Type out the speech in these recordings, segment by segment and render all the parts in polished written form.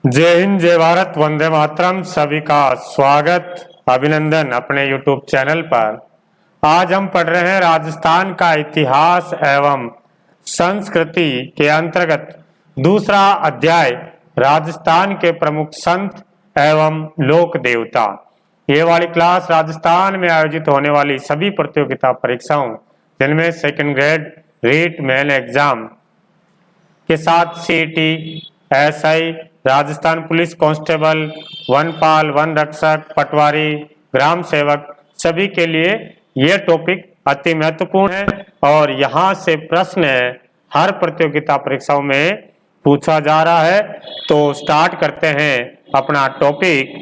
जय हिंद, जय भारत, वंदे मातरम। सभी का स्वागत, अभिनंदन अपने YouTube चैनल पर। आज हम पढ़ रहे हैं राजस्थान का इतिहास एवं संस्कृति के अंतर्गत दूसरा अध्याय, राजस्थान के प्रमुख संत एवं लोक देवता। ये वाली क्लास राजस्थान में आयोजित होने वाली सभी प्रतियोगिता परीक्षाओं, जिनमें second grade REET main exam के साथ CET, SI, Rajasthan police constable, वनपाल, वन रक्षक, पटवारी, ग्राम सेवक, सभी के लिए ये टॉपिक अति महत्वपूर्ण है और यहाँ से प्रश्न हर प्रतियोगिता परीक्षाओं में पूछा जा रहा है। तो स्टार्ट करते हैं अपना टॉपिक।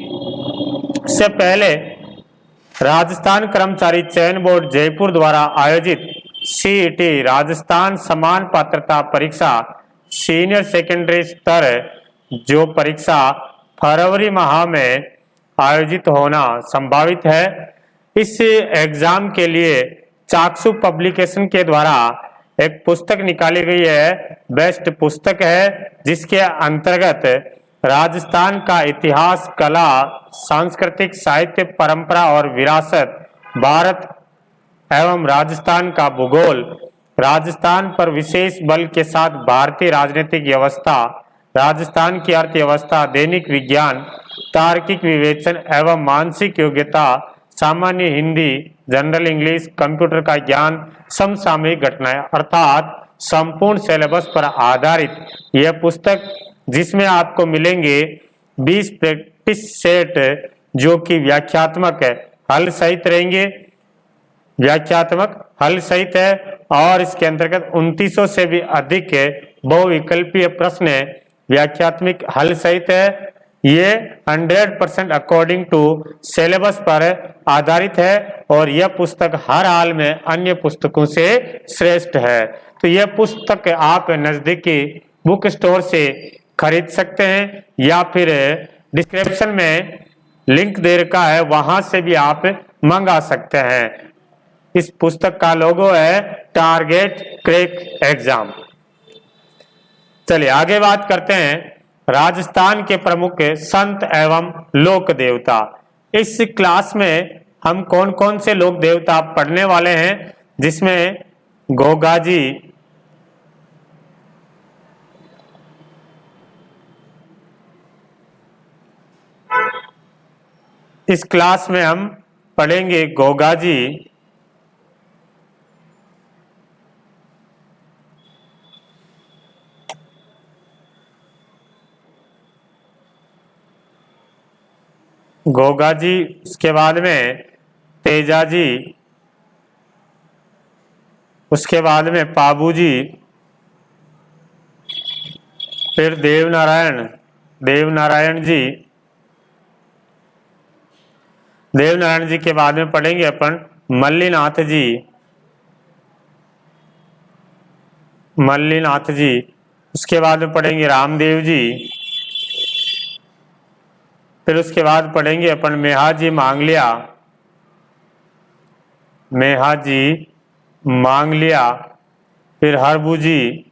से पहले राजस्थान कर्मचारी चयन बोर्ड जयपुर द्वारा आयोजित सीईटी राजस्थान समान पात्रता परीक्षा सीनियर सेकेंडरी स्तर, जो परीक्षा फरवरी माह में आयोजित होना संभावित है। इस एग्जाम के लिए चाक्षु पब्लिकेशन के द्वारा एक पुस्तक निकाली गई है, बेस्ट पुस्तक है, जिसके अंतर्गत राजस्थान का इतिहास, कला, सांस्कृतिक, साहित्य, परंपरा और विरासत, भारत एवं राजस्थान का भूगोल, राजस्थान पर विशेष बल के साथ भारतीय राजनीतिक व्यवस्था, राजस्थान की अर्थव्यवस्था, दैनिक विज्ञान, तार्किक विवेचन एवं मानसिक योग्यता, सामान्य हिंदी, जनरल इंग्लिश, कंप्यूटर का ज्ञान, समसामयिक घटनाएं, अर्थात संपूर्ण सिलेबस पर आधारित यह पुस्तक, जिसमें आपको मिलेंगे 20 प्रैक्टिस सेट, जो कि व्याख्यात्मक हल सहित रहेंगे, व्याख्यात्मक हल सहित है, और इसके अंतर्गत 2900 से भी अधिक बहुविकल्पीय प्रश्न व्याख्यात्मक हल सहित है। ये 100% अकॉर्डिंग टू सिलेबस पर आधारित है और यह पुस्तक हर हाल में अन्य पुस्तकों से श्रेष्ठ है। तो यह पुस्तक आप नजदीकी बुक स्टोर से खरीद सकते हैं या फिर डिस्क्रिप्शन में लिंक दे रखा है, वहां से भी आप मंगा सकते हैं। इस पुस्तक का लोगो है टारगेट क्रैक एग्जाम। चलिए आगे बात करते हैं राजस्थान के प्रमुख संत एवं लोक देवता। इस क्लास में हम कौन कौन से लोक देवता पढ़ने वाले हैं, जिसमें गोगाजी, इस क्लास में हम पढ़ेंगे गोगाजी, गोगाजी, उसके बाद में तेजाजी, उसके बाद में पाबूजी, फिर देवनारायण जी, देवनारायण जी के बाद में पढ़ेंगे अपन मल्लीनाथ जी, मल्लीनाथ जी, उसके बाद में पढ़ेंगे रामदेव जी, फिर उसके बाद पढ़ेंगे अपन मेहाजी मांगलिया, मेहाजी मांगलिया, फिर हरबू जी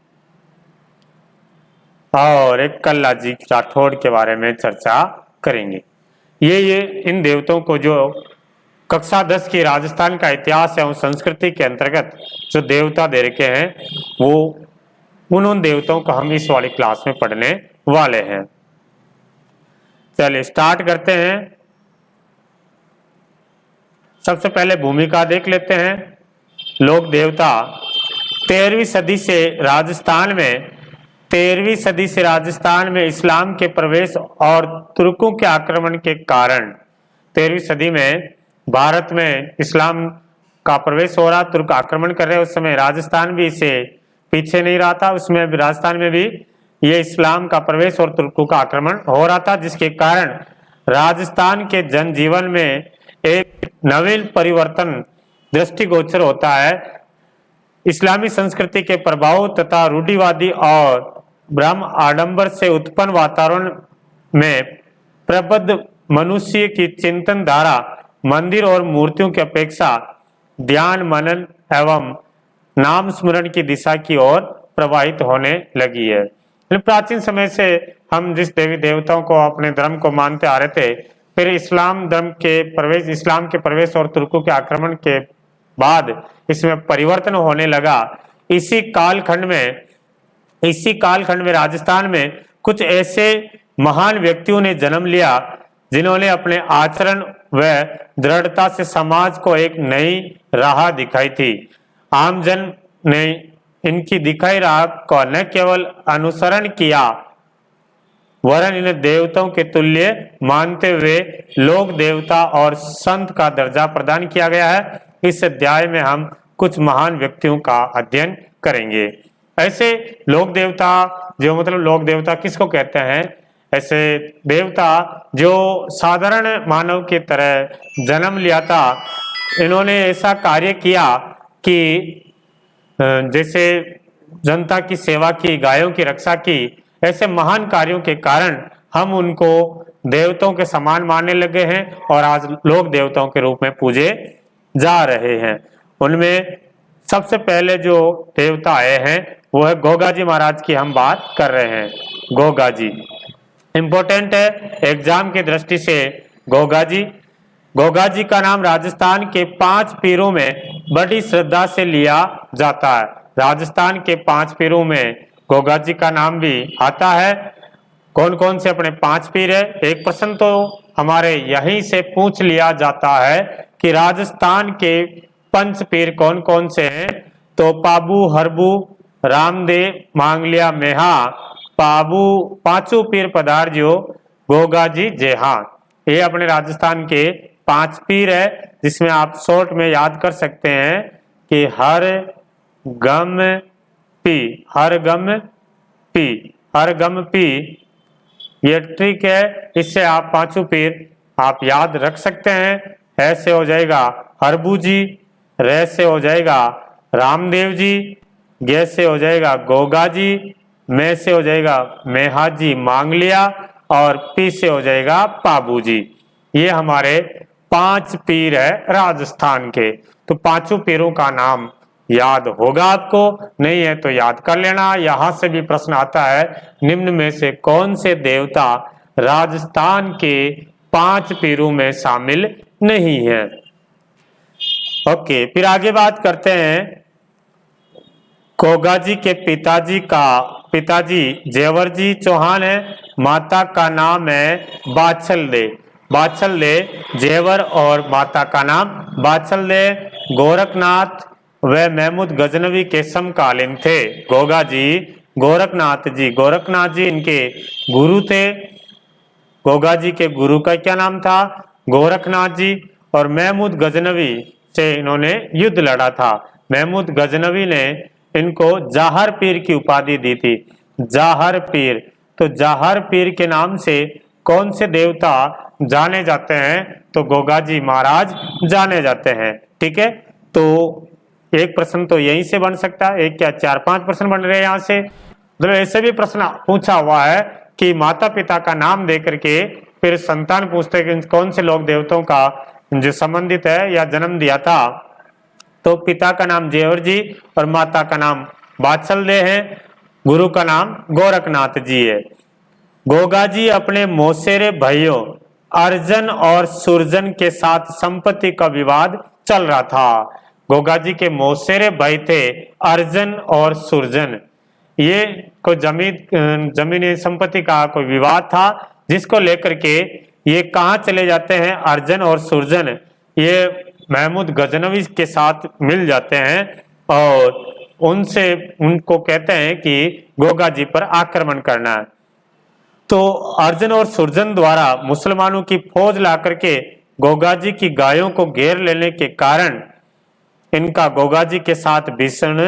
और एक कल्ला जी राठौड़ के बारे में चर्चा करेंगे। ये इन देवताओं को, जो कक्षा 10 की राजस्थान का इतिहास एवं संस्कृति के अंतर्गत जो देवता दे रखे हैं, वो उन देवताओं को हम इस वाली क्लास में पढ़ने वाले हैं। चलिए स्टार्ट करते हैं। सबसे पहले भूमिका देख लेते हैं। लोक देवता 13वीं सदी से राजस्थान में इस्लाम के प्रवेश और तुर्कों के आक्रमण के कारण 13वीं सदी में भारत में इस्लाम का प्रवेश हो रहा, तुर्क आक्रमण कर रहे। उस समय राजस्थान भी इससे पीछे नहीं रहा था, उसमें भी राजस्थान में भी ये इस्लाम का प्रवेश और तुर्कों का आक्रमण हो रहा था, जिसके कारण राजस्थान के जनजीवन में एक नवीन परिवर्तन दृष्टिगोचर होता है। इस्लामी संस्कृति के प्रभाव तथा रूढ़िवादी और ब्रह्म आडंबर से उत्पन्न वातावरण में प्रबुद्ध मनुष्य की चिंतन धारा मंदिर और मूर्तियों की अपेक्षा ध्यान, मनन एवं नाम स्मरण की दिशा की ओर प्रवाहित होने लगी है। प्राचीन समय से हम जिस देवी देवताओं को अपने धर्म को मानते आ रहे थे, फिर इस्लाम के प्रवेश और तुर्कों के आक्रमण के बाद इसमें परिवर्तन होने लगा। इसी कालखंड में राजस्थान में कुछ ऐसे महान व्यक्तियों ने जन्म लिया जिन्होंने अपने आचरण व दृढ़ता से समाज को एक नई राह दिखाई थी। आमजन ने इनकी दिखाई राह को न केवल अनुसरण किया वरन इन्हें देवताओं के तुल्य मानते हुए लोक देवता और संत का दर्जा प्रदान किया गया है। इस अध्याय में हम कुछ महान व्यक्तियों का अध्ययन करेंगे। ऐसे लोक देवता लोक देवता किसको कहते हैं? ऐसे देवता जो साधारण मानव की तरह जन्म लिया था, इन्होंने ऐसा कार्य किया कि जैसे जनता की सेवा की, गायों की रक्षा की, ऐसे महान कार्यों के कारण हम उनको देवताओं के समान मानने लगे हैं और आज लोक देवताओं के रूप में पूजे जा रहे हैं। उनमें सबसे पहले जो देवता आए हैं वो है गोगा जी महाराज की हम बात कर रहे हैं। गोगा जी इंपॉर्टेंट है एग्जाम की दृष्टि से। गोगा जी का नाम राजस्थान के 5 पीरों में बड़ी श्रद्धा से लिया जाता है। राजस्थान के 5 पीरों में गोगा जी का नाम भी आता है। कौन कौन से अपने 5 पीर है? एक प्रश्न तो हमारे यहीं से पूछ लिया जाता है कि राजस्थान के 5 पीर कौन कौन से हैं? तो पाबू, हरबू, रामदेव, मांगलिया, मेहा, पाबू, 5 पीर पधारजियो, गोगा जी जेहा। ये अपने राजस्थान के 5 पीर है, जिसमें आप शॉर्ट में याद कर सकते हैं कि हर गम पी, ये ट्रिक है। इससे आप 5 पीर आप याद रख सकते हैं। ऐसे हो जाएगा हरबू जी, रे से हो जाएगा रामदेव जी, गे से हो जाएगा गोगा जी, मैं से हो जाएगा मेहा जी मांगलिया और पी से हो जाएगा पाबू जी। ये हमारे 5 पीर है राजस्थान के। तो 5 पीरों का नाम याद होगा आपको, नहीं है तो याद कर लेना। यहां से भी प्रश्न आता है, निम्न में से कौन से देवता राजस्थान के 5 पीरों में शामिल नहीं है? ओके, फिर आगे बात करते हैं। गोगा जी के पिताजी जेवर जी चौहान है। माता का नाम है बाछल दे। जेवर और माता का नाम बाछल दे। गोरखनाथ व महमूद गजनवी के समकालीन थे। गोगा जी गोरखनाथ जी इनके गुरु थे। गोगा जी के गुरु का क्या नाम था? गोरखनाथ जी। और महमूद गजनवी से इन्होंने युद्ध लड़ा था। महमूद गजनवी ने इनको जाहर पीर की उपाधि दी थी। जाहर पीर, तो जाहर पीर के नाम से कौन से देवता जाने जाते हैं? तो गोगा जी महाराज जाने जाते हैं। ठीक है, तो एक प्रश्न तो यहीं से बन सकता है। एक क्या 4-5 प्रश्न बन रहे हैं यहाँ से। मतलब ऐसे भी प्रश्न पूछा हुआ है कि माता पिता का नाम दे करके फिर संतान पूछते हैं कि कौन से लोक देवताओं का जो संबंधित है या जन्म दिया था। तो पिता का नाम जेवर जी और माता का नाम बाछल दे है। गुरु का नाम गोरखनाथ जी है। गोगा जी अपने मौसेरे भाइयों अर्जन और सुरजन के साथ संपत्ति का विवाद चल रहा था। गोगा जी के मौसेरे भाई थे अर्जन और सुरजन। ये कोई जमीनी संपत्ति का कोई विवाद था, जिसको लेकर के ये कहाँ चले जाते हैं? अर्जन और सुरजन ये महमूद गजनवी के साथ मिल जाते हैं और उनको कहते हैं कि गोगा जी पर आक्रमण करना है। तो अर्जन और सुरजन द्वारा मुसलमानों की फौज ला करके गोगा जी की गायों को घेर लेने के कारण इनका गोगा जी के साथ भीषण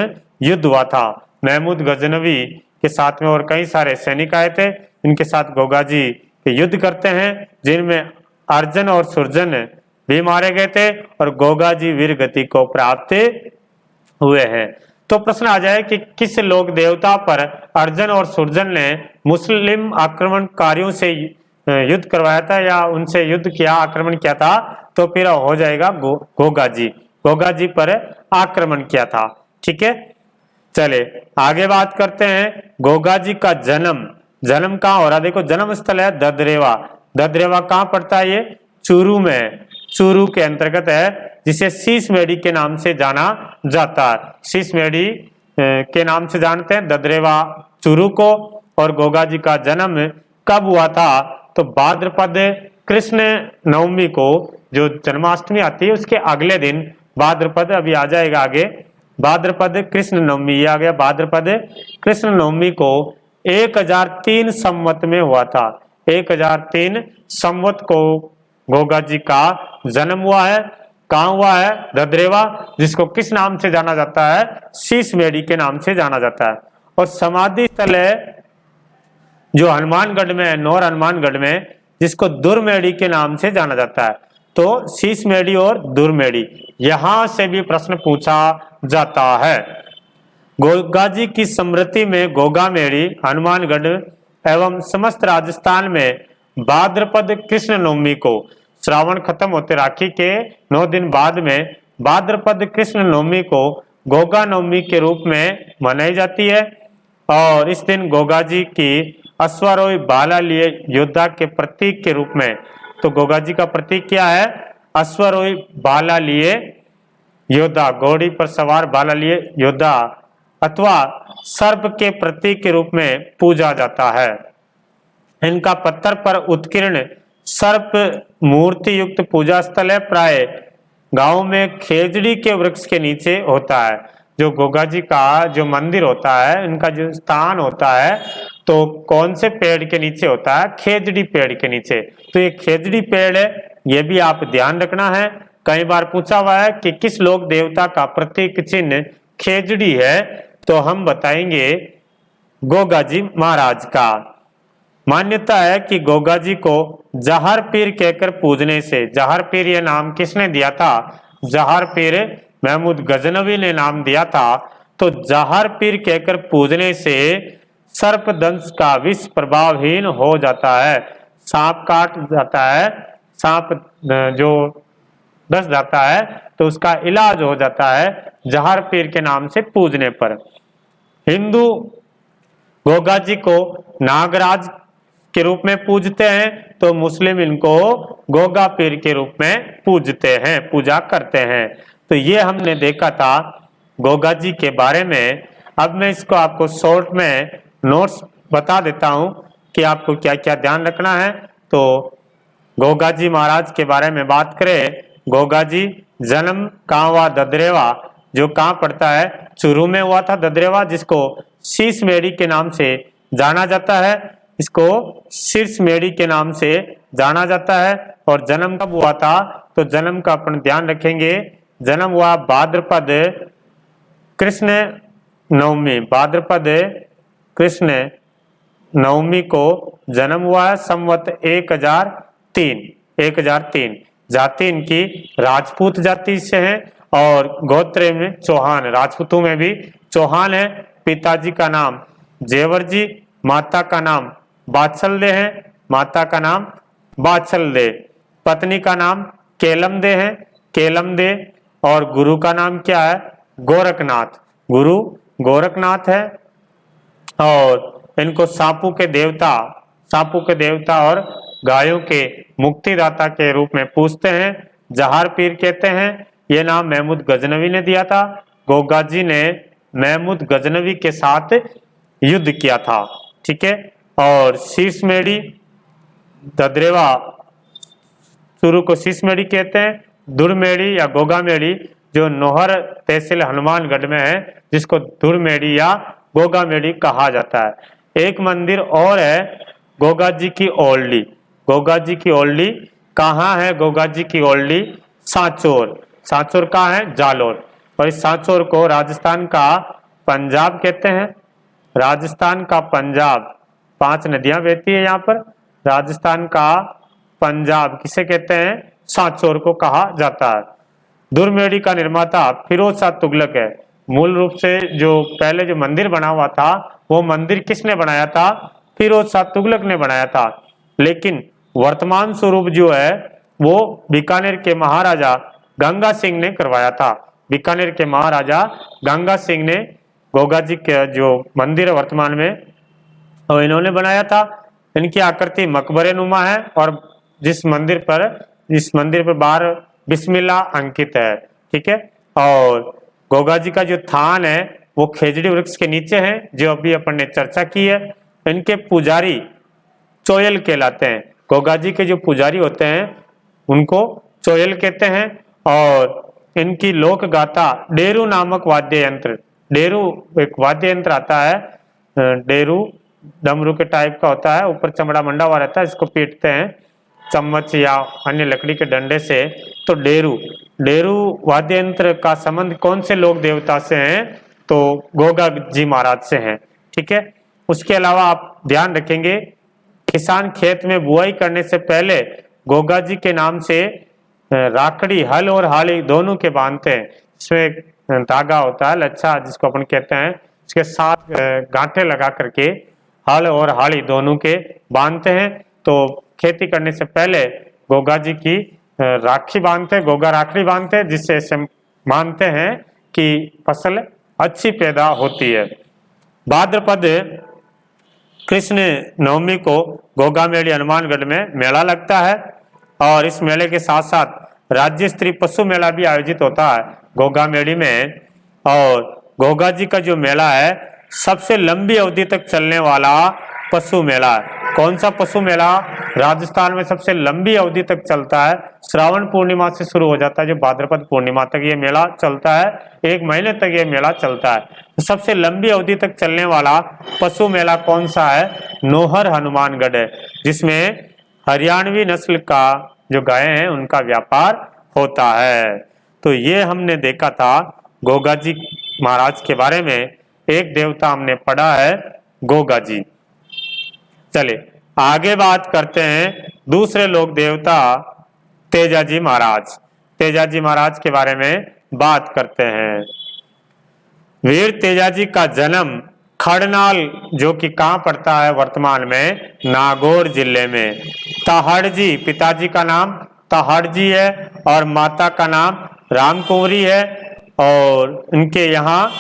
युद्ध हुआ था। महमूद गजनवी के साथ में और कई सारे सैनिक आए थे, इनके साथ गोगा जी के युद्ध करते हैं, जिनमें अर्जन और सुरजन भी मारे गए थे और गोगा जी वीर गति को प्राप्त हुए हैं। तो प्रश्न आ जाए कि किस लोक देवता पर अर्जन और सुरजन ने मुस्लिम आक्रमणकारियों से युद्ध करवाया था या उनसे युद्ध किया, आक्रमण किया था? तो फिर हो जाएगा गोगा जी पर आक्रमण किया था। ठीक है, चले आगे बात करते हैं। गोगा जी का जन्म जन्म कहाँ हो रहा, देखो जन्म स्थल है ददरेवा। ददरेवा कहाँ पड़ता है, ये चूरू में, चूरू के अंतर्गत है, जिसे शीशमेड़ी के नाम से जाना जाता है। शीशमेड़ी के नाम से जानते हैं ददरेवा चूरू को। और गोगा जी का जन्म कब हुआ था, तो भाद्रपद कृष्ण नवमी को, जो जन्माष्टमी आती है उसके अगले दिन भाद्रपद, अभी आ जाएगा आगे, भाद्रपद कृष्ण नवमी, ये आ गया भाद्रपद कृष्ण नवमी को 1003 संवत में हुआ था। 1003 संवत को गोगा जी का जन्म हुआ है। कहाँ हुआ है, ददरेवा, जिसको किस नाम से जाना जाता है, शीशमेड़ी के नाम से जाना जाता है। और समाधि स्थल है जो हनुमानगढ़ में है, नौर हनुमानगढ़ में, जिसको दुर्मेड़ी के नाम से जाना जाता है। तो शीशमेड़ी और दुर्मेड़ी, यहां से भी प्रश्न पूछा जाता है। गोगा जी की स्मृति में गोगा मेड़ी हनुमानगढ़ एवं समस्त राजस्थान में भाद्रपद कृष्ण नवमी को, श्रावण खत्म होते राखी के 9 दिन बाद में भाद्रपद कृष्ण नवमी को गोगा नवमी के रूप में मनाई जाती है। और इस दिन गोगा जी की अश्वारोही भाला लिए योद्धा के प्रतीक के रूप में, तो गोगा जी का प्रतीक क्या है, अश्वारोही भाला लिए योद्धा, घोड़ी पर सवार भाला लिए योद्धा, अथवा सर्प के प्रतीक के रूप में पूजा जाता है। इनका पत्थर पर उत्कीर्ण सर्प मूर्ति युक्त पूजा स्थल है, प्राय गांव में खेजड़ी के वृक्ष के नीचे होता है। जो गोगा जी का जो मंदिर होता है, इनका जो स्थान होता है, तो कौन से पेड़ के नीचे होता है, खेजड़ी पेड़ के नीचे। तो ये खेजड़ी पेड़ है, ये भी आप ध्यान रखना है। कई बार पूछा हुआ है कि किस लोक देवता का प्रतीक चिन्ह खेजड़ी है, तो हम बताएंगे गोगा जी महाराज का। मान्यता है कि गोगा जी को जहर पीर कहकर पूजने से, जहर पीर ये नाम किसने दिया था, जहर पीर महमूद गजनवी ने नाम दिया था। तो जहर पीर कहकर पूजने से सर्प दंश का विष प्रभावहीन हो जाता है। सांप काट जाता है, सांप जो डस जाता है, तो उसका इलाज हो जाता है जहर पीर के नाम से पूजने पर। हिंदू गोगा जी को नागराज के रूप में पूजते हैं, तो मुस्लिम इनको गोगा पीर के रूप में पूजते हैं, पूजा करते हैं। तो ये हमने देखा था गोगा जी के बारे में। अब मैं इसको आपको शॉर्ट में नोट्स बता देता हूं कि आपको क्या क्या ध्यान रखना है। तो गोगा जी महाराज के बारे में बात करें, गोगा जी जन्म कहाँ हुआ, ददरेवा, जो कहाँ पड़ता है, चूरू में हुआ था ददरेवा, जिसको शीशमेड़ी के नाम से जाना जाता है। इसको शीशमेड़ी के नाम से जाना जाता है। और जन्म कब हुआ था, तो जन्म का अपन ध्यान रखेंगे, जन्म हुआ भाद्रपद कृष्ण नवमी, भाद्रपद कृष्ण नवमी को जन्म हुआ है, संवत 1003। जाति इनकी राजपूत जाति से है, और गोत्र में चौहान, राजपूतों में भी चौहान है। पिताजी का नाम जेवर जी, माता का नाम बात्सल्य है, माता का नाम बात्सल्य, पत्नी का नाम केलमदे है, केलमदे। और गुरु का नाम क्या है, गोरखनाथ, गुरु गोरखनाथ है। और इनको सापू के देवता और गायों के मुक्तिदाता के रूप में पूजते हैं, जहार पीर कहते हैं। ये नाम महमूद गजनवी ने दिया था। गोगा जी ने महमूद गजनवी के साथ युद्ध किया था, ठीक है। और शीशमेड़ी ददरेवा चूरू को शीशमेड़ी कहते हैं। दुर्मेड़ी या गोगा मेड़ी जो नौहर तहसील हनुमानगढ़ में है, जिसको दुर्मेड़ी या गोगा मेड़ी कहा जाता है। एक मंदिर और है गोगा जी की ओल्डी। गोगा जी की ओल्डी कहाँ है, गोगा जी की ओल्डी सांचौर, सांचौर कहाँ है, जालोर। और इस सांचौर को राजस्थान का पंजाब कहते हैं, राजस्थान का पंजाब, 5 नदियां बहती है यहाँ पर, राजस्थान का पंजाब किसे कहते हैं, सांचौर को कहा जाता है। दुर्मेड़ी का निर्माता फिरोज शाह तुगलक है। मूल रूप से जो पहले जो मंदिर बना हुआ था, वो मंदिर किसने बनाया था, फिरोज शाह तुगलक ने बनाया था। लेकिन वर्तमान स्वरूप जो है वो बीकानेर के महाराजा गंगा सिंह ने करवाया था। बीकानेर के महाराजा गंगा सिंह ने गोगा जी के जो मंदिर है वर्तमान में, और इन्होंने बनाया था। इनकी आकृति मकबरे नुमा है और इस मंदिर पर बाहर बिस्मिल्लाह अंकित है। ठीक है। और गोगा जी का जो थान है वो खेजड़ी वृक्ष के नीचे है, जो अभी अपन ने चर्चा की है। इनके पुजारी चोयल कहलाते हैं। गोगा जी के जो पुजारी होते हैं उनको चोयल कहते हैं। और इनकी लोक गाथा डेरू नामक वाद्य यंत्र, डेरू एक वाद्य यंत्र आता है, डेरू डमरू के टाइप का होता है, ऊपर चमड़ा मंडा हुआ रहता है, इसको पीटते हैं चम्मच या अन्य लकड़ी के डंडे से। तो डेरू वाद्य यंत्र का संबंध कौन से लोक देवता से है? तो गोगा जी महाराज से हैं। ठीक है। उसके अलावा आप ध्यान रखेंगे, किसान खेत में बुआई करने से पहले गोगा जी के नाम से राखड़ी, हल और हाली दोनों के बांधते हैं। इसमें धागा होता है लच्छा जिसको अपन कहते हैं, इसके साथ गांठे लगा करके हल और हाली दोनों के बांधते हैं। तो खेती करने से पहले गोगा जी की राखी बांधते हैं, गोगा राखड़ी बांधते हैं, जिससे ऐसे मानते हैं कि फसल अच्छी पैदा होती है। भाद्रपद कृष्ण नवमी को गोगा मेड़ी हनुमानगढ़ में मेला लगता है और इस मेले के साथ साथ राज्य स्तरीय पशु मेला भी आयोजित होता है गोगा मेड़ी में। और गोगा जी का जो मेला है सबसे लंबी अवधि तक चलने वाला पशु मेला है। कौन सा पशु मेला राजस्थान में सबसे लंबी अवधि तक चलता है? श्रावण पूर्णिमा से शुरू हो जाता है, जो भाद्रपद पूर्णिमा तक ये मेला चलता है, 1 महीने तक ये मेला चलता है। तो सबसे लंबी अवधि तक चलने वाला पशु मेला कौन सा है? नोहर हनुमानगढ़ है, जिसमें हरियाणवी नस्ल का जो गाय हैं उनका व्यापार होता है। तो ये हमने देखा था गोगा जी महाराज के बारे में। एक देवता हमने पढ़ा है गोगा जी। चलिए आगे बात करते हैं दूसरे लोक देवता तेजाजी महाराज। तेजाजी महाराज के बारे में बात करते हैं। वीर तेजाजी का जन्म खड़नाल, जो कि कहाँ पड़ता है वर्तमान में? नागौर जिले में। तहड़जी, पिताजी का नाम तहड़जी है और माता का नाम रामकुंवरी है। और इनके यहाँ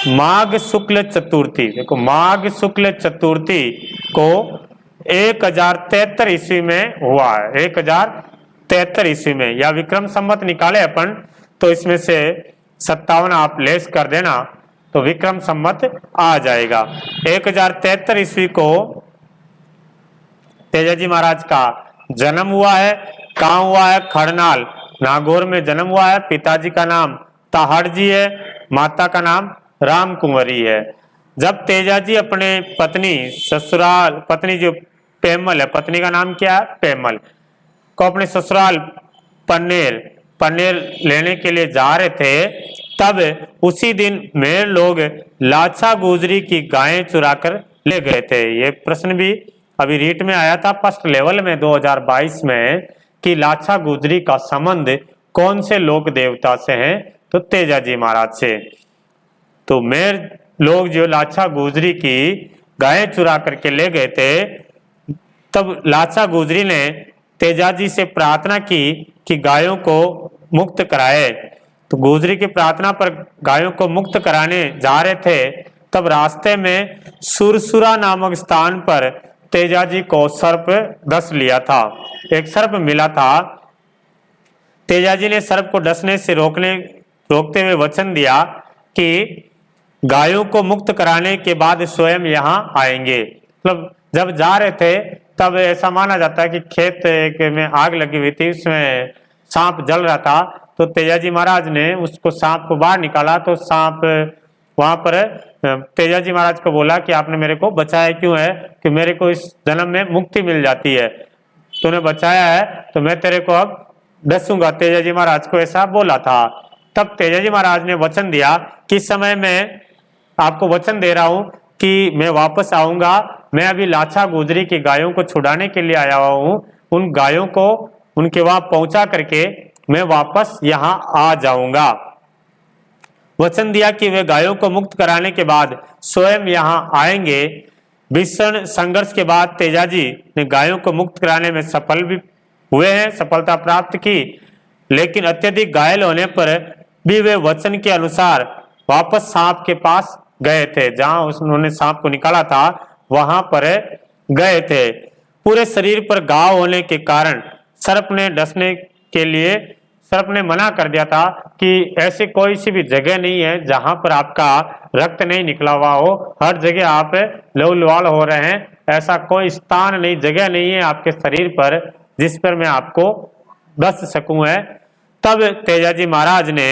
माघ शुक्ल चतुर्थी, देखो माघ शुक्ल चतुर्थी को 1073 ईस्वी में हुआ है। 1073 ईस्वी में, या विक्रम संवत निकाले अपन तो इसमें से 57 आप लेस कर देना तो विक्रम संवत आ जाएगा। 1073 ईस्वी को तेजाजी महाराज का जन्म हुआ है। कहाँ हुआ है? खड़नाल, नागौर में जन्म हुआ है। पिताजी का नाम तहड़जी है, माता का नाम रामकुंवरी है। जब तेजाजी अपने पत्नी जो पेमल है, पत्नी का नाम क्या है? पेमल, को अपने ससुराल पन्नेर लेने के लिए जा रहे थे, तब उसी दिन मेरे लोग लाछा गुजरी की गायें चुराकर ले गए थे। ये प्रश्न भी अभी रीट में आया था फर्स्ट लेवल में 2022 में, कि लाछा गुजरी का संबंध कौन से लोक देवता से है? तो तेजाजी महाराज से। तो मेरे लोग जो लाछा गुजरी की गायें चुरा करके ले गए थे, तब लाछा गुजरी ने तेजाजी से प्रार्थना की कि गायों को मुक्त कराए। तो गुजरी की प्रार्थना पर गायों को मुक्त कराने जा रहे थे, तब रास्ते में सुरसुरा नामक स्थान पर तेजाजी को सर्प डस लिया था। एक सर्प मिला था। तेजाजी ने सर्प को डसने से रोकते हुए वचन दिया कि गायों को मुक्त कराने के बाद स्वयं यहाँ आएंगे। मतलब जब जा रहे थे तब ऐसा माना जाता है कि खेत में आग लगी हुई थी, उसमें सांप जल रहा था। तो तेजाजी महाराज ने उसको सांप को बाहर निकाला, तो सांप वहां पर तेजाजी महाराज को बोला कि आपने मेरे को बचाया क्यों है? कि मेरे को इस जन्म में मुक्ति मिल जाती है, तूने बचाया है तो मैं तेरे को अब डसूंगा। तेजाजी महाराज को ऐसा बोला था। तब तेजाजी महाराज ने वचन दिया कि समय में आपको वचन दे रहा हूं कि मैं वापस आऊंगा। मैं अभी लाछा गुजरी की गायों को छुड़ाने के लिए आया हुआ हूं। उन गायों को उनके वहां पहुंचा करके मैं वापस यहां आ जाऊंगा। वचन दिया कि वे गायों को मुक्त कराने के बाद स्वयं यहां आएंगे। भीषण संघर्ष के बाद तेजाजी ने गायों को मुक्त कराने में सफल भी हुए हैं, सफलता प्राप्त की। लेकिन अत्यधिक घायल होने पर भी वे वचन के अनुसार वापस सांप के पास गए थे। जहां उन्होंने सांप को निकाला था वहां पर गए थे। पूरे शरीर पर घाव होने के कारण सर्प ने डसने के लिए सर्प ने मना कर दिया था कि ऐसी कोई सी भी जगह नहीं है जहां पर आपका रक्त नहीं निकला हुआ हो, हर जगह आप लहूलुहान हो रहे हैं, ऐसा कोई स्थान नहीं, जगह नहीं है आपके शरीर पर जिस पर मैं आपको डस सकूं है। तब तेजाजी महाराज ने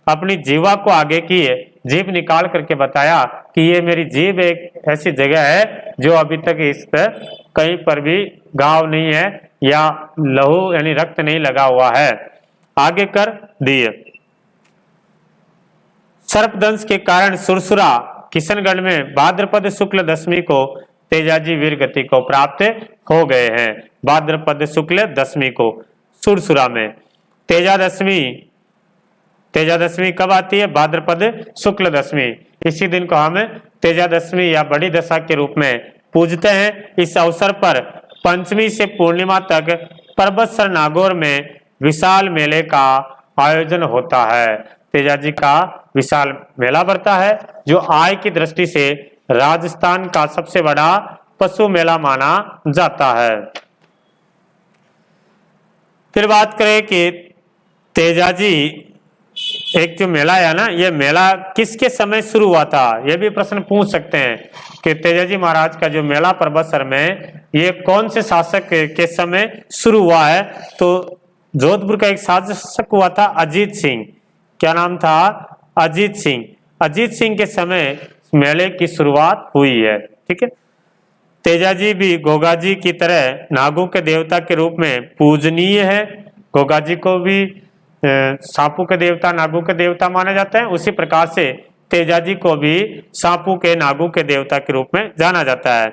अपनी जीवा को आगे किए, जीभ निकाल करके बताया कि ये मेरी जीभ एक ऐसी जगह है जो अभी तक इस पर कहीं पर भी घाव नहीं है या लहू यानी रक्त नहीं लगा हुआ है। आगे कर दिए। सर्पदंश के कारण सुरसुरा किशनगढ़ में भाद्रपद शुक्ल दशमी को तेजाजी वीर गति को प्राप्त हो गए हैं। भाद्रपद शुक्ल दशमी को सुरसुरा में। तेजादशमी कब आती है? भाद्रपद शुक्ल दशमी। इसी दिन को हम तेजादशमी या बड़ी दशा के रूप में पूजते हैं। इस अवसर पर पंचमी से पूर्णिमा तक पर्वतसर नागौर में विशाल मेले का आयोजन होता है। तेजाजी का विशाल मेला बढ़ता है जो आय की दृष्टि से राजस्थान का सबसे बड़ा पशु मेला माना जाता है। फिर बात करें कि तेजाजी एक जो मेला है ना, ये मेला किसके समय शुरू हुआ था? ये भी प्रश्न पूछ सकते हैं कि तेजाजी महाराज का जो मेला पर्वतसर में ये कौन से शासक के समय शुरू हुआ है? तो जोधपुर का एक शासक हुआ था अजीत सिंह। क्या नाम था? अजीत सिंह। अजीत सिंह के समय मेले की शुरुआत हुई है। ठीक है। तेजाजी भी गोगाजी की तरह नागों के देवता के रूप में पूजनीय है। गोगाजी को भी सांपों के देवता, नागों के देवता माने जाते हैं। उसी प्रकार से तेजाजी को भी सांपों के, नागों के देवता के रूप में जाना जाता है।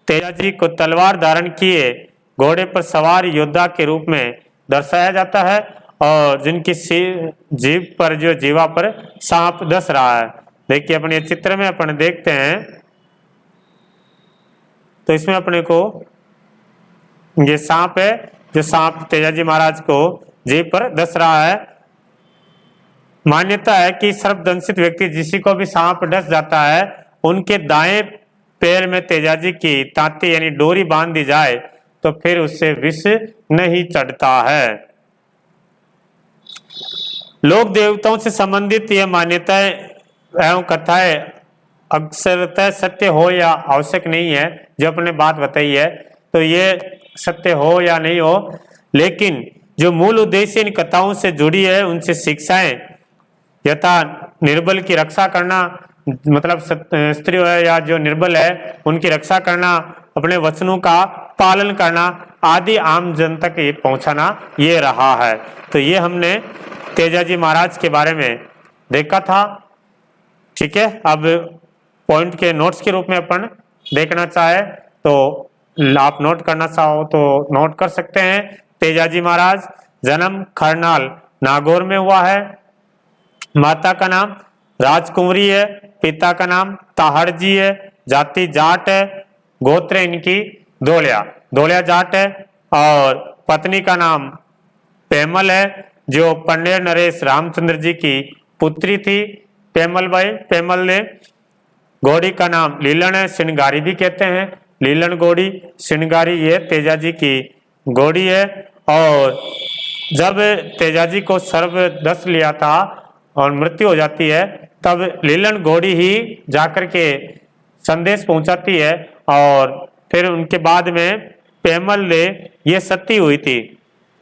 तेजाजी को तलवार धारण किए घोड़े पर सवार योद्धा के रूप में दर्शाया जाता है और जिनकी जीभ पर, जो जीवा पर सांप डस रहा है। देखिए अपने चित्र में अपन देखते हैं तो इसमें अपने को ये सांप है, जो सांप तेजाजी महाराज को जीभ पर डस रहा है। मान्यता है कि सर्पदंशित व्यक्ति जिसी को भी सांप डस जाता है, उनके दाएं पैर में तेजाजी की तांती यानी डोरी बांध दी जाए तो फिर उससे विष नहीं चढ़ता है। लोक देवताओं से संबंधित यह मान्यताएं एवं कथाएं अक्सरतः सत्य हो या आवश्यक नहीं है। जो अपने बात बताई है तो ये सत्य हो या नहीं हो, लेकिन जो मूल उद्देश्य इन कथाओं से जुड़ी है उनसे शिक्षाएं यथा निर्बल की रक्षा करना, मतलब स्त्री है या जो निर्बल है उनकी रक्षा करना, अपने वचनों का पालन करना आदि आम जन तक ये पहुंचाना, ये रहा है। तो ये हमने तेजाजी महाराज के बारे में देखा था। ठीक है। अब पॉइंट के नोट्स के रूप में अपन देखना चाहे तो आप नोट करना चाहो तो नोट कर सकते हैं। तेजाजी महाराज जन्म खरनाल नागौर में हुआ है। माता का नाम राजकुंवरी है, पिता का नाम ताहड़ जी है, जाति जाट है, गोत्र इनकी धोलिया जाट है और पत्नी का नाम पेमल है जो पंडेर नरेश रामचंद्र जी की पुत्री थी। पेमल ने घोड़ी का नाम लीलन है, श्रृंगारी भी कहते हैं। लीलन घोड़ी, श्रृंगारी ये तेजाजी की घोड़ी है। और जब तेजाजी को सर्प डस लिया था और मृत्यु हो जाती है तब लीलन घोड़ी ही जाकर के संदेश पहुंचाती है और फिर उनके बाद में पेमल ने ये सती हुई थी।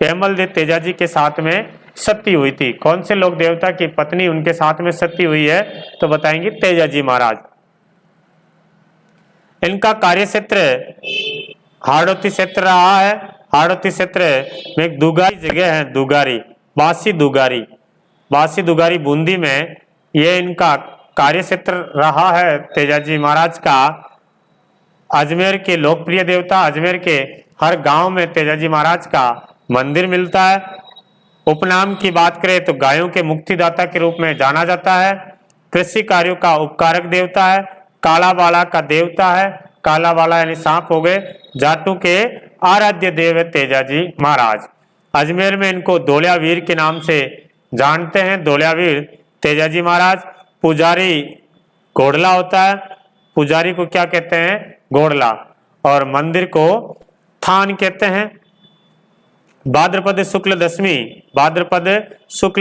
पेमल ने तेजाजी के साथ में सती हुई थी। कौन से लोक देवता की पत्नी उनके साथ में सती हुई है तो बताएंगे तेजाजी महाराज। इनका कार्य क्षेत्र हाड़ौती क्षेत्र रहा है। हाड़ौती क्षेत्र में एक दुगारी जगह है, दुगारी, बासी दुगारी बूंदी में ये इनका कार्य क्षेत्र रहा है तेजाजी महाराज का। अजमेर के लोकप्रिय देवता, अजमेर के हर गांव में तेजाजी महाराज का मंदिर मिलता है। उपनाम की बात करें तो गायों के मुक्तिदाता के रूप में जाना जाता है। कृषि कार्यों का उपकारक देवता है। कालाबाला का देवता है। कालाबाला यानी सांप हो गए। जाटों के आराध्य देव है तेजाजी महाराज। अजमेर में इनको धोलिया वीर के नाम से जानते हैं। धोलिया वीर तेजाजी महाराज। पुजारी घोड़ला होता है। पुजारी को क्या कहते हैं? गोड़ला, और मंदिर को थान कहते हैं। भाद्रपद शुक्ल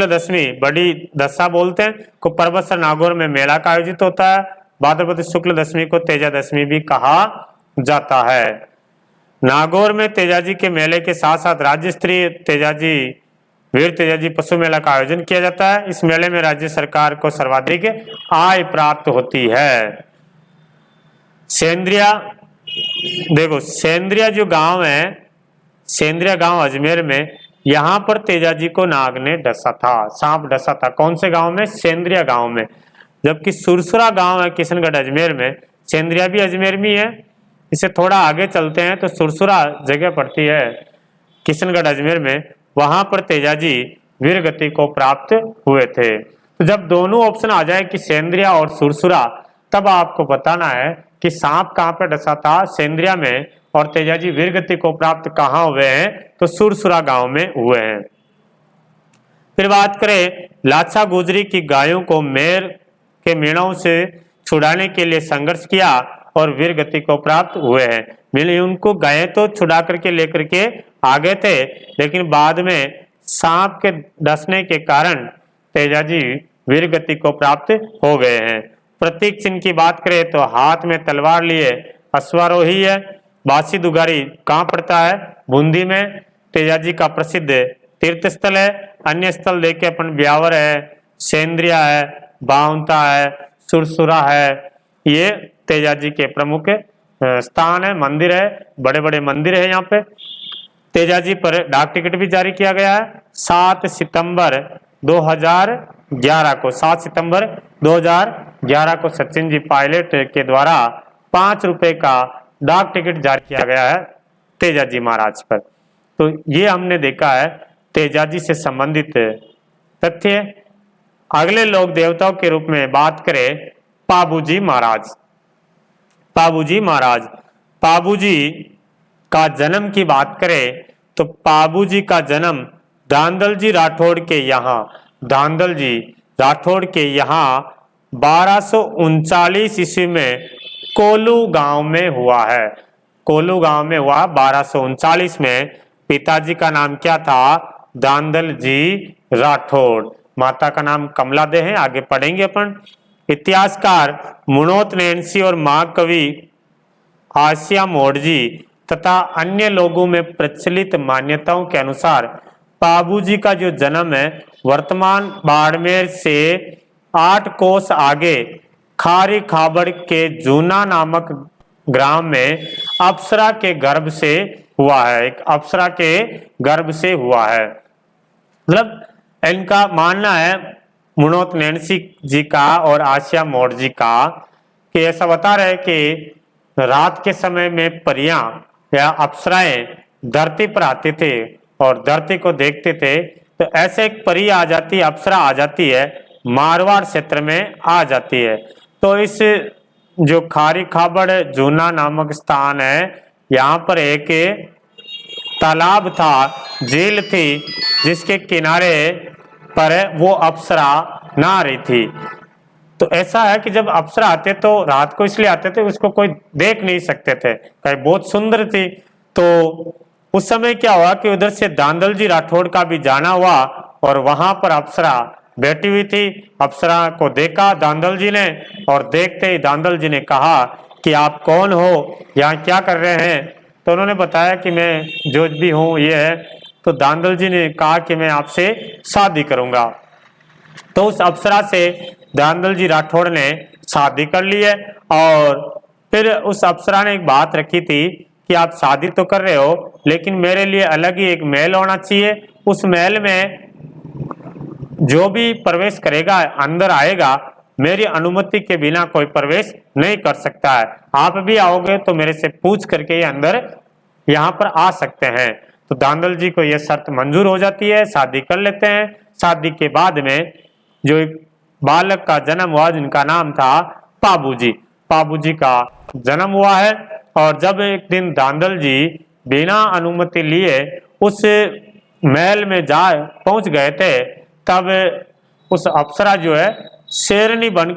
दशमी बड़ी दशा बोलते हैं को परबतसर नागौर में मेला का आयोजित होता है। भाद्रपद शुक्ल दशमी को तेजा दशमी भी कहा जाता है। नागौर में तेजाजी के मेले के साथ साथ राज्य स्तरीय वीर तेजाजी पशु मेला का आयोजन किया जाता है। इस मेले में राज्य सरकार को सर्वाधिक आय प्राप्त होती है। सेंद्रिया, देखो सेंद्रिया जो गांव है, सेंद्रिया गांव अजमेर में, यहाँ पर तेजाजी को नाग ने डसा था, सांप डसा था। कौन से गांव में? सेंद्रिया गांव में। जबकि सुरसुरा गांव है किशनगढ़ अजमेर में, सेंद्रिया भी अजमेर में है। इसे थोड़ा आगे चलते हैं तो सुरसुरा जगह पड़ती है किशनगढ़ अजमेर में, वहां पर तेजाजी वीर गति को प्राप्त हुए थे। तो जब दोनों ऑप्शन आ जाए कि सेंद्रिया और सुरसुरा, तब आपको बताना है कि सांप कहाँ पर डसा था, सेंद्रिया में, और तेजाजी वीर गति को प्राप्त कहाँ हुए हैं, तो सुरसुरा गांव में हुए हैं। फिर बात करें, लाछा गुजरी की गायों को मेर के मेड़ों से छुड़ाने के लिए संघर्ष किया और वीर गति को प्राप्त हुए हैं। मिले उनको गायें तो छुड़ा करके लेकर के आ गए थे, लेकिन बाद में सांप के डसने के कारण तेजाजी वीर गति को प्राप्त हो गए हैं। प्रतीक चिन्ह की बात करें तो हाथ में तलवार लिए अश्वारोही है। बासी दुगारी कहाँ पड़ता है? बूंदी में। तेजाजी का प्रसिद्ध तीर्थ स्थल है। अन्य स्थल देखे अपन ब्यावर है, सेंद्रिया है, बावंता है, सुरसुरा है, ये तेजाजी के प्रमुख स्थान है, मंदिर है, बड़े बड़े मंदिर है यहाँ पे। तेजाजी पर डाक टिकट भी जारी किया गया है 7 सितंबर 2011 को। 7 सितंबर 2011 को सचिन जी पायलट के द्वारा 5 रुपए का डाक टिकट जारी किया गया है तेजाजी महाराज पर। तो ये हमने देखा है तेजाजी से संबंधित तथ्य। अगले लोक देवताओं के रूप में बात करें, पाबूजी महाराज। पाबूजी महाराज, पाबूजी का जन्म की बात करें तो पाबूजी का जन्म धांधल जी राठौड़ के यहाँ, धांधल जी राठौड़ के यहाँ 1239 ईस्वी में कोलू गांव में हुआ है। कोलू गांव में हुआ 1239 में। पिताजी का नाम क्या था? धांधल जी राठौड़। माता का नाम कमला दे है, आगे पढ़ेंगे अपन। इतिहासकार मुनोत नैन्सी और महाकवि आसिया मोड़जी तथा अन्य लोगों में प्रचलित मान्यताओं के अनुसार पाबूजी का जो जन्म है वर्तमान बाड़मेर से 8 कोस आगे खारी खाबड़ के जूना नामक ग्राम में अप्सरा के गर्भ से हुआ है। एक अप्सरा के गर्भ से हुआ है। मतलब इनका मानना है, मुनोत नैन्सी जी का और आसिया मोड़ जी का, कि ऐसा बता रहे कि रात के समय में परियां या अप्सराएं धरती पर आते थे और धरती को देखते थे, तो ऐसे एक परी आ जाती है, अप्सरा आ जाती है, मारवाड़ क्षेत्र में आ जाती है। तो इस जो खारी खाबड़ जूना नामक स्थान है, यहाँ पर एक तालाब था, झील थी, जिसके किनारे पर वो अप्सरा नहा रही थी। तो ऐसा है कि जब अप्सरा आते तो रात को इसलिए आते थे, उसको कोई देख नहीं सकते थे, कहीं बहुत सुंदर थी। तो उस समय क्या हुआ कि उधर से धांधल जी राठौड़ का भी जाना हुआ और वहां पर अप्सरा बैठी हुई थी। अप्सरा को देखा धांधल जी ने, और देखते ही धांधल जी ने कहा कि आप कौन हो, यहाँ क्या कर रहे हैं? तो उन्होंने बताया कि मैं जो भी हूँ ये है। तो धांधल जी ने कहा कि मैं आपसे शादी करूंगा। तो उस अप्सरा से धांधल जी राठौड़ ने शादी कर ली है। और फिर उस अप्सरा ने एक बात रखी थी कि आप शादी तो कर रहे हो, लेकिन मेरे लिए अलग ही एक महल होना चाहिए। उस महल में जो भी प्रवेश करेगा, अंदर आएगा, मेरी अनुमति के बिना कोई प्रवेश नहीं कर सकता है। आप भी आओगे तो मेरे से पूछ करके ये अंदर यहाँ पर आ सकते हैं। तो धांधल जी को यह शर्त मंजूर हो जाती है, शादी कर लेते हैं। शादी के बाद में जो एक बालक का जन्म हुआ, जिनका नाम था पाबूजी, पाबूजी का जन्म हुआ है। और जब एक दिन धांधल जी बिना अनुमति लिए उस महल में जा पहुंच गए थे, तब उस अप्सरा जो है शेरनी बन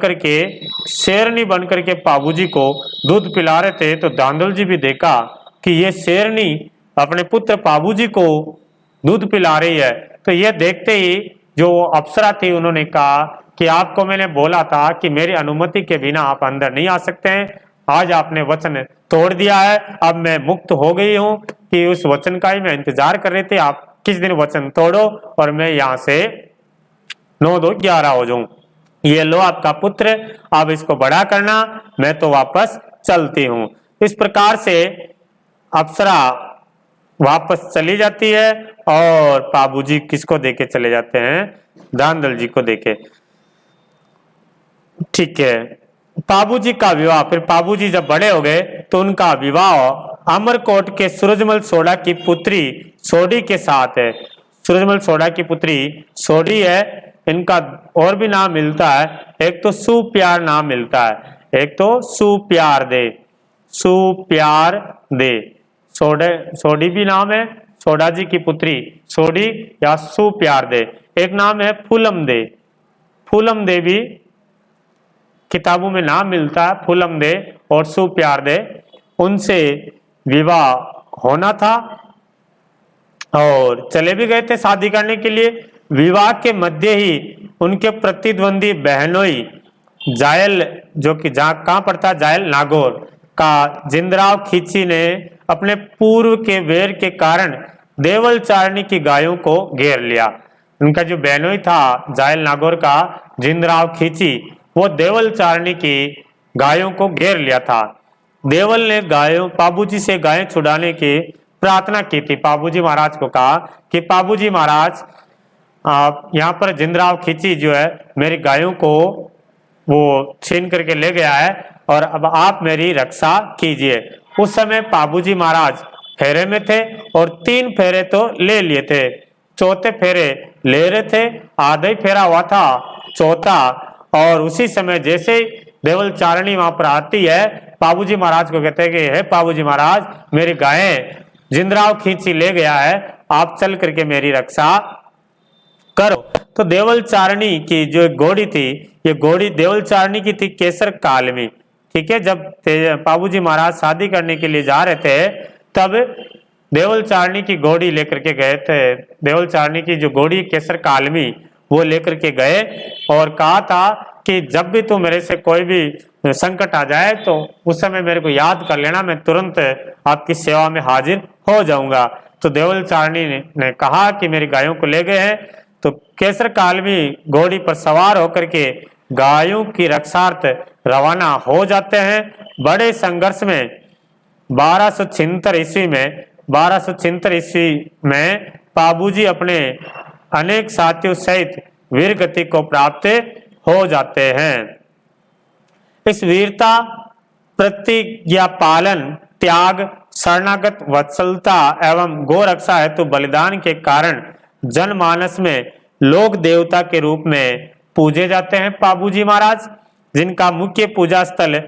करके बाबूजी को दूध पिला रहे थे, तो धांधल जी भी देखा कि ये शेरनी अपने पुत्र बाबूजी को दूध पिला रही है। तो ये देखते ही जो अप्सरा थी उन्होंने कहा कि आपको मैंने बोला था कि मेरी अनुमति के बिना आप अंदर नहीं आ सकते हैं, आज आपने वचन तोड़ दिया है, अब मैं मुक्त हो गई हूं कि उस वचन का ही मैं इंतजार कर रही थी, आप किस दिन वचन तोड़ो और मैं यहां से 9-2-11 हो जाऊं। ये लो आपका पुत्र, अब इसको बड़ा करना, मैं तो वापस चलती हूं। इस प्रकार से अप्सरा वापस चली जाती है और बाबूजी किसको देके चले जाते हैं? धांधल जी को देके। ठीक है, बाबूजी का विवाह, फिर बाबूजी जब बड़े हो गए तो उनका विवाह अमरकोट के सूरजमल सोडा की पुत्री सोडी के साथ है। सूरजमल सोडा की पुत्री सोडी है, इनका और भी नाम मिलता है, एक तो सुप्यार नाम मिलता है, एक तो सुप्यार दे, सोडी भी नाम है, सोडा जी की पुत्री सोडी या सुप्यार दे। एक नाम है फूलम दे भी किताबों में नाम मिलता है, फूलम दे और सुप्यार दे। उनसे विवाह होना था और चले भी गए थे शादी करने के लिए। विवाह के मध्य ही उनके प्रतिद्वंदी बहनोई जायल, जो कि कहाँ पड़ता है, जायल नागौर का जिंदराव खींची ने अपने पूर्व के वेर के कारण देवल चारणी की गायों को घेर लिया। उनका जो बहनोई था जायल नागौर का जिंदराव खींची, वो देवल चारणी की गायों को घेर लिया था। देवल ने बाबूजी से गायें छुड़ाने की प्रार्थना की थी। बाबूजी महाराज को कहा कि बाबूजी महाराज, आप यहाँ पर जिंदराव खींची जो है मेरी गायों को वो छीन करके ले गया है और अब आप मेरी रक्षा कीजिए। उस समय बाबूजी महाराज फेरे में थे और 3 फेरे तो ले लिए थे, चौथे फेरे ले रहे थे, आधा ही फेरा हुआ था चौथा। और उसी समय जैसे देवल चारणी वहां पर आती है, बाबूजी महाराज को कहते हैं कि हे बाबूजी महाराज, मेरी गायें जिंदराव खींची ले गया है, आप चल करके मेरी रक्षा करो। तो देवल चारणी की जो घोड़ी थी, ये घोड़ी देवल चारणी की थी केसर काल में। ठीक है, जब बाबूजी महाराज शादी करने के लिए जा रहे थे तब देवल चारणी की घोड़ी लेकर के गए थे। देवल चारणी की जो घोड़ी केसर काल में वो लेकर के गए और कहा था कि जब भी तू मेरे से कोई भी संकट आ जाए तो उस समय मेरे को याद कर लेना, मैं तुरंत आपकी सेवा में हाजिर हो जाऊंगा। तो देवल चारणी ने कहा कि मेरी गायों को ले गए हैं। तो केसर काल में घोड़ी पर सवार होकर के गायों की रक्षार्थ रवाना हो जाते हैं। बड़े संघर्ष में 1276 ईस्वी में बाबूजी अपने अनेक साथियों सहित वीर गति को प्राप्त हो जाते हैं। इस वीरता, प्रतिज्ञा पालन, त्याग, शरणागत वत्सलता एवं गोरक्षा हेतु बलिदान के कारण जनमानस में लोक देवता के रूप में पूजे जाते हैं बाबूजी महाराज, जिनका मुख्य पूजा स्थल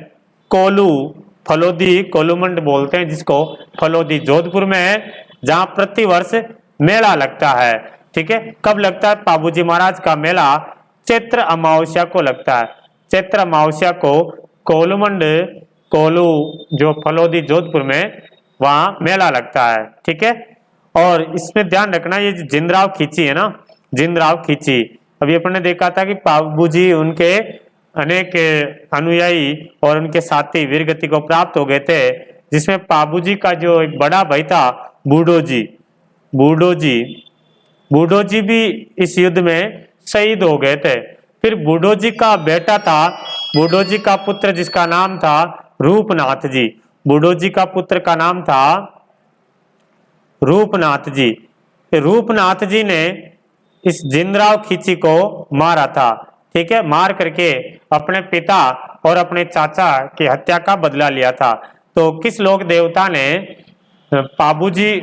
फलोदी कोलूमंड बोलते हैं, जिसको फलोदी जोधपुर में है, जहां प्रतिवर्ष मेला लगता है। ठीक है, कब लगता है? बाबूजी महाराज का मेला चैत्र अमावस्या को लगता है। चैत्र अमावस्या को कोलू जो फलोदी जोधपुर में वहां मेला लगता है। ठीक है, और इसमें ध्यान रखना, ये जिंदराव खींची है ना, जिंदराव खींची, अभी अपन ने देखा था कि बाबूजी उनके अनेक अनुयायी और उनके साथी वीरगति को प्राप्त हो गए थे, जिसमें बाबूजी का जो एक बड़ा भाई था बूढ़ो जी भी इस युद्ध में शहीद हो गए थे। फिर बूढ़ो जी का बेटा था, बूढ़ो जी का पुत्र जिसका नाम था रूपनाथ जी, बूढ़ो जी का पुत्र का नाम था रूपनाथ जी। रूपनाथ जी ने इस जिंदराव खींची को मारा था। ठीक है, मार करके अपने पिता और अपने चाचा की हत्या का बदला लिया था। तो किस लोक देवता ने बाबूजी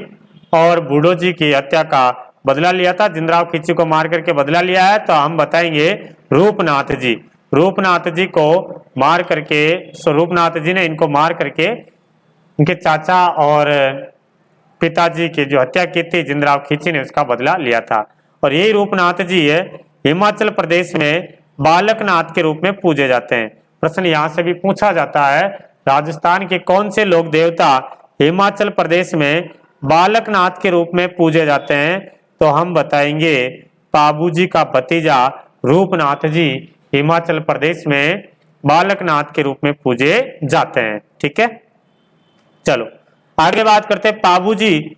और बूढ़ो जी की हत्या का बदला लिया था, जिंदराव खींची को मार करके बदला लिया है? तो हम बताएंगे रूपनाथ जी। रूपनाथ जी को मार करके, रूपनाथ जी ने इनको मार करके इनके चाचा और पिताजी की जो हत्या की थी जिंदराव खींची ने, उसका बदला लिया था। और यही रूपनाथ जी है हिमाचल प्रदेश में बालकनाथ के रूप में पूजे जाते हैं। प्रश्न यहाँ से भी पूछा जाता है, राजस्थान के कौन से लोक देवता हिमाचल प्रदेश में बालकनाथ के रूप में पूजे जाते हैं? तो हम बताएंगे पाबू जी का भतीजा रूपनाथ जी हिमाचल प्रदेश में बालकनाथ के रूप में पूजे जाते हैं। ठीक है, चलो आगे बात करते हैं। पाबू जी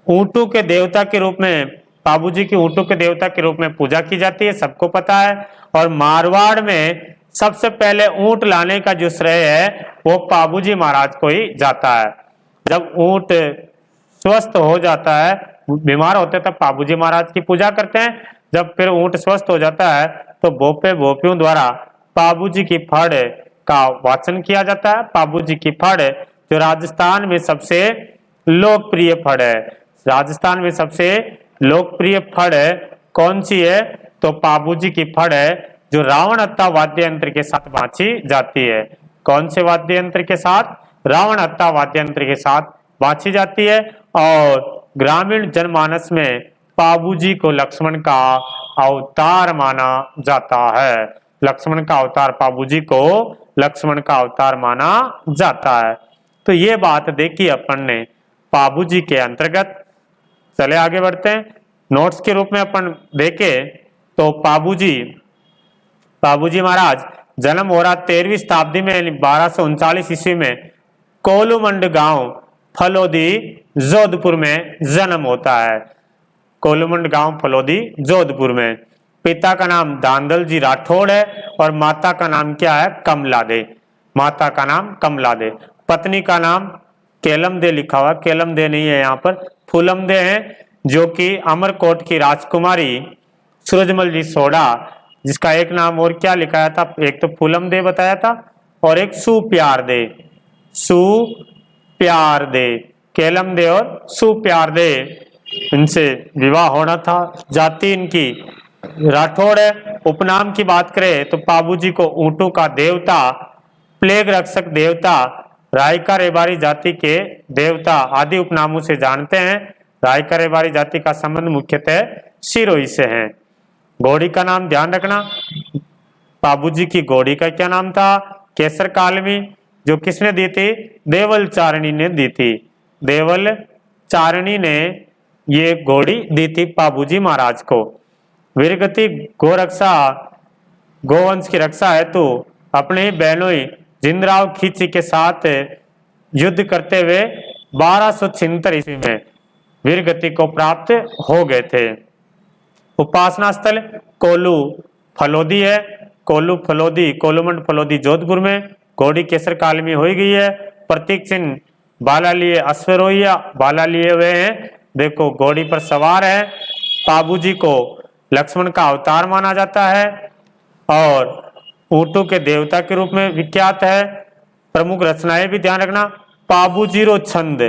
ऊंटों के देवता के रूप में, पाबू जी की ऊंटों के देवता के रूप में पूजा की जाती है, सबको पता है। और मारवाड़ में सबसे पहले ऊंट लाने का जो श्रेय है वो पाबू जी महाराज को ही जाता है। जब ऊंट स्वस्थ हो जाता है, बीमार होते तब पाबू जी महाराज की पूजा करते हैं। जब फिर ऊंट स्वस्थ हो जाता है तो भोपे भोपियों द्वारा पाबू जी की फड़ का वाचन किया जाता है। पाबू जी की फड़ जो राजस्थान में सबसे लोकप्रिय फड़ है, राजस्थान में सबसे लोकप्रिय फड़ कौन सी है? तो पाबू जी की फड़ है जो रावण हत्ता वाद्य यंत्र के साथ बांची जाती है। कौन से वाद्य यंत्र के साथ? रावण हत्ता वाद्य यंत्र के साथ बांची जाती है। और ग्रामीण जनमानस में पाबू जी को लक्ष्मण का अवतार माना जाता है। लक्ष्मण का अवतार, पाबू जी को लक्ष्मण का अवतार माना जाता है। तो ये बात देखी अपन ने पाबू जी के अंतर्गत। चले आगे बढ़ते हैं। नोट्स के रूप में अपन देखे तो पाबू जी महाराज जन्म हो रहा 13वीं शताब्दी में, 1239 ईस्वी में कोलूमंड गांव फलोदी जोधपुर में जन्म होता है। कोलूमंड गांव फलोदी जोधपुर में। पिता का नाम दांदल जी राठौड़ है और माता का नाम क्या है? कमला दे। माता का नाम कमला दे। पत्नी का नाम केलम दे लिखा हुआ, केलम दे नहीं है यहाँ पर, फूलम दे है, जो कि अमरकोट की राजकुमारी सूरजमल जी सोडा, जिसका एक नाम और क्या लिखाया था? एक तो फूलम दे बताया था और एक सुप्यार दे। सुप्यार दे, केलम दे और सुप्यार दे, इनसे विवाह होना था। जाति इनकी राठौड़ है। उपनाम की बात करें तो पाबू जी को ऊंटों का देवता, प्लेग रक्षक देवता, रायका रेबारी जाति के देवता आदि उपनामों से जानते हैं। रायका रेबारी जाति का संबंध मुख्यतः सिरोही से है। घोड़ी का नाम ध्यान रखना, पाबू जी की घोड़ी का क्या नाम था? केसर कालमी, जो किसने दी थी? देवल चारणी ने दी थी। देवल चारणी ने ये घोड़ी दी थी पाबू जी महाराज को। वीरगति गोरक्षा, गोवंश की रक्षा है तो अपने ही बहनोई जिंदराव खींची के साथ युद्ध करते हुए 1276 ईस्वी में वीरगति को प्राप्त हो गए थे। उपासना स्थल कोलू फलोदी है। कोलू फलोदी, कोलूमंड फलोदी जोधपुर में। घोड़ी केसर काल में हो गई है। प्रतीक चिन्ह बाला लिए अश्वरोहिया, बाला लिए हुए हैं। देखो घोड़ी पर सवार है। पाबू जी को लक्ष्मण का अवतार माना जाता है और ऊंटों के देवता के रूप में विख्यात है। प्रमुख रचनाएं भी ध्यान रखना। पाबू जीरो छंद,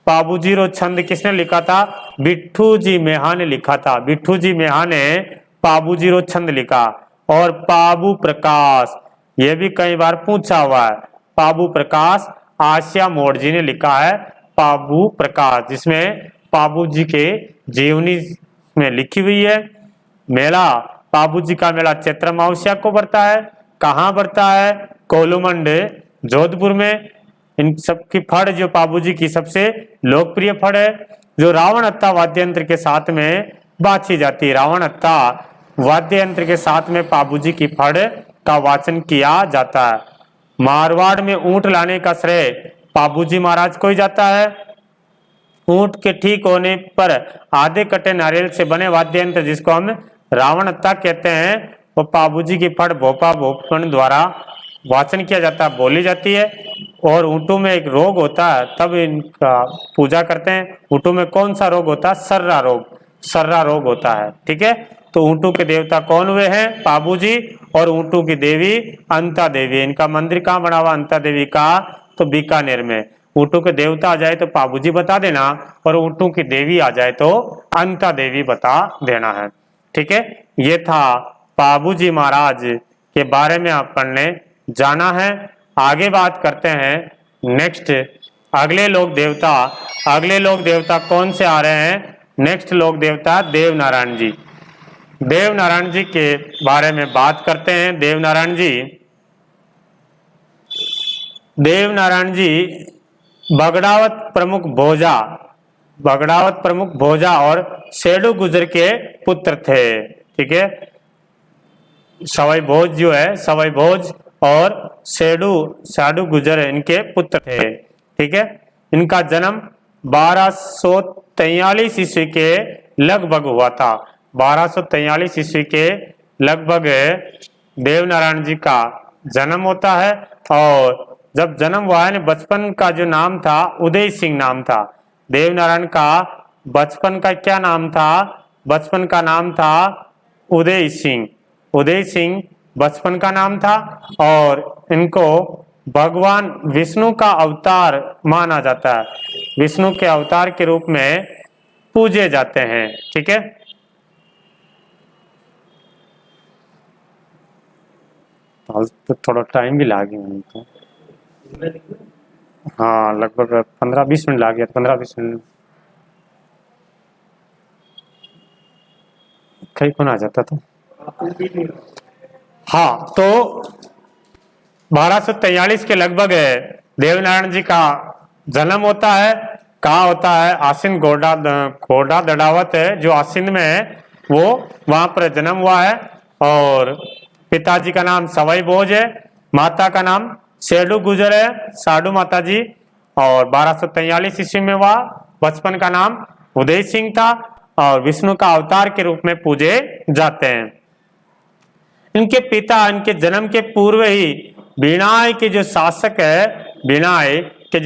पाबू जीरो छंद किसने लिखा था? बिट्ठू जी मेहा ने लिखा था। बिट्ठू जी मेहा ने पाबू जीरो छंद लिखा। और पाबू प्रकाश, यह भी कई बार पूछा हुआ है। पाबू प्रकाश आसिया मोड़ जी ने लिखा है। पाबू प्रकाश, जिसमें पाबू जी के जीवनी में लिखी हुई है। मेला, पाबू जी का मेला चैत्र अमावस्या को बढ़ता है। कहाँ बढ़ता है? कोलूमंड जोधपुर में। इन सब की फड़ जो पाबू जी की सबसे लोकप्रिय फड़ है, जो रावण हत्ता वाद्य यंत्र के साथ में बांची जाती है। रावण हत्ता वाद्य यंत्र के साथ में पाबू जी की फड़ का वाचन किया जाता है। मारवाड़ में ऊंट लाने का श्रेय पाबू जी महाराज को ही जाता है। ऊंट के ठीक होने पर आधे कटे नारियल से बने वाद्य यंत्र, जिसको हम रावण हत्ता कहते हैं, वो पाबू जी की फड़ भोपा भोपन द्वारा वाचन किया जाता है, बोली जाती है। और ऊंटों में एक रोग होता है, तब इनका पूजा करते हैं। ऊंटों में कौन सा रोग होता है? सर्रा रोग, सर्रा रोग होता है। ठीक है, तो ऊंटों के देवता कौन हुए हैं? पाबू जी। और ऊंटों की देवी अंता देवी। इनका मंदिर कहाँ बना हुआ अंता देवी का? तो बीकानेर में। ऊंटों के देवता आ जाए तो पाबू जी बता देना, और ऊंटों की देवी आ जाए तो अंता देवी बता देना है। ठीक है, ये था पाबू जी महाराज के बारे में अपन ने जाना है। आगे बात करते हैं नेक्स्ट अगले लोक देवता। अगले लोक देवता कौन से आ रहे हैं? नेक्स्ट लोक देवता देव नारायण जी। देवनारायण जी के बारे में बात करते हैं। देवनारायण जी बगड़ावत प्रमुख भोजा और सेडू गुजर के पुत्र थे। ठीक है, सवाई भोज जो है, सवाई भोज और साडू गुजर इनके पुत्र थे। ठीक है, इनका जन्म 1243 ईस्वी के लगभग हुआ था। 1243 ईस्वी के लगभग देवनारायण जी का जन्म होता है। और जब जन्म हुआ है, बचपन का जो नाम था उदय सिंह नाम था। देवनारायण का बचपन का क्या नाम था? बचपन का नाम था उदय सिंह। उदय सिंह बचपन का नाम था और इनको भगवान विष्णु का अवतार माना जाता है। विष्णु के अवतार के रूप में पूजे जाते हैं। ठीक है, तो थोड़ा टाइम भी लागे उनको। हाँ, लगभग 15-20 मिनट लागे, 15-20 मिनट कहीं कौन आ जाता था। हाँ, तो 1243 के लगभग देवनारायण जी का जन्म होता है। कहाँ होता है? आसिन घोड़ा दड़ावत है जो आसिन में है, वो वहां पर जन्म हुआ है। और पिताजी का नाम सवाई भोज है, माता का नाम सेडू गुजर है, साडू माता जी। और 1243 ईस्वी में हुआ। बचपन का नाम उदय सिंह था और विष्णु का अवतार के रूप में पूजे जाते हैं। इनके पिता इनके जन्म के पूर्व ही बीनाई के जो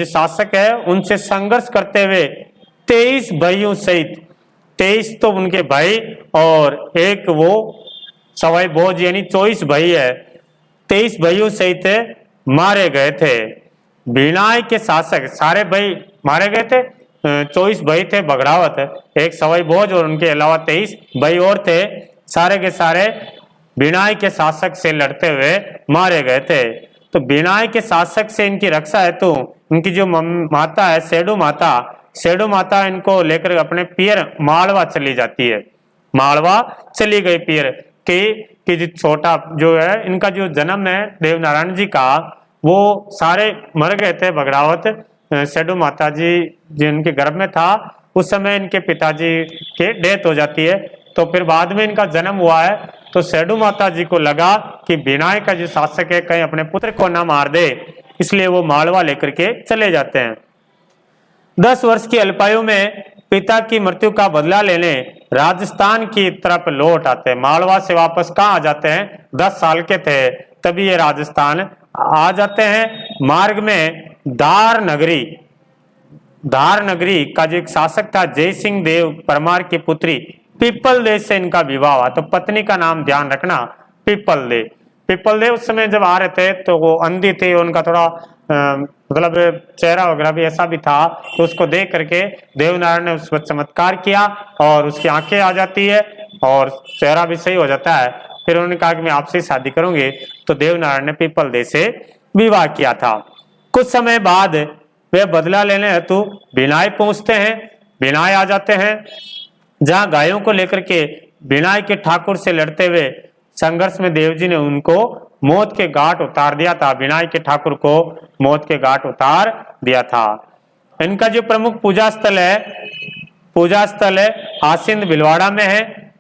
शासक है, उनसे संघर्ष करते हुए 23 भाइयों सहित 23 तो उनके भाई और एक वो सवाई भोज, यानी 24 भाई है, 23 भाइयों सहित मारे गए थे। बीनाई के शासक सारे भाई मारे गए थे। 24 भाई थे बगड़ावत, एक सवाई भोज और उनके अलावा 23 भाई और थे। सारे के सारे बीनाई के शासक से लड़ते हुए मारे गए थे। तो बीनाई के शासक से इनकी रक्षा हेतु इनकी जो माता है सेडू माता इनको लेकर अपने पियर मालवा चली जाती है। मालवा चली गई पियर कि जो छोटा जो है इनका जो जन्म है देवनारायण जी का, वो सारे मर गए थे बगड़ावत। सेडू माता जी जिनके गर्भ में था उस समय इनके पिताजी के डेथ हो जाती है। तो फिर बाद में इनका जन्म हुआ है। तो सेडू माता जी को लगा कि बीनाई का जो शासक है कहीं अपने पुत्र को ना मार दे, इसलिए वो मालवा लेकर के चले जाते हैं। 10 वर्ष की अल्पायु में पिता की मृत्यु का बदला लेने राजस्थान की तरफ लौट आते हैं। मालवा से वापस कहाँ आ जाते हैं? 10 साल के थे तभी ये राजस्थान आ जाते हैं। मार्ग में धार नगरी का जो एक शासक था जय सिंह देव परमार की पुत्री पीपल देव से इनका विवाह हुआ। तो पत्नी का नाम ध्यान रखना, पीपल देव उस समय जब आ रहे थे तो वो अंधी थे, उनका थोड़ा मतलब चेहरा वगैरह भी ऐसा भी था। तो उसको देख करके देवनारायण ने उस पर चमत्कार किया और उसकी आंखें आ जाती है और चेहरा भी सही हो जाता है। फिर उन्होंने कहा कि मैं आपसे शादी करूंगी। तो देवनारायण ने पीपल देव से विवाह किया था। कुछ समय बाद वे बदला लेने हेतु बीनाई पहुंचते हैं। बीनाई आ जाते हैं जहां गायों को लेकर के बीनाई के ठाकुर से लड़ते हुए संघर्ष में देव जी ने उनको मौत के घाट उतार दिया था। बीनाई के ठाकुर को मौत के घाट उतार दिया था। इनका जो प्रमुख पूजा स्थल है आसिंद भिलवाड़ा में है,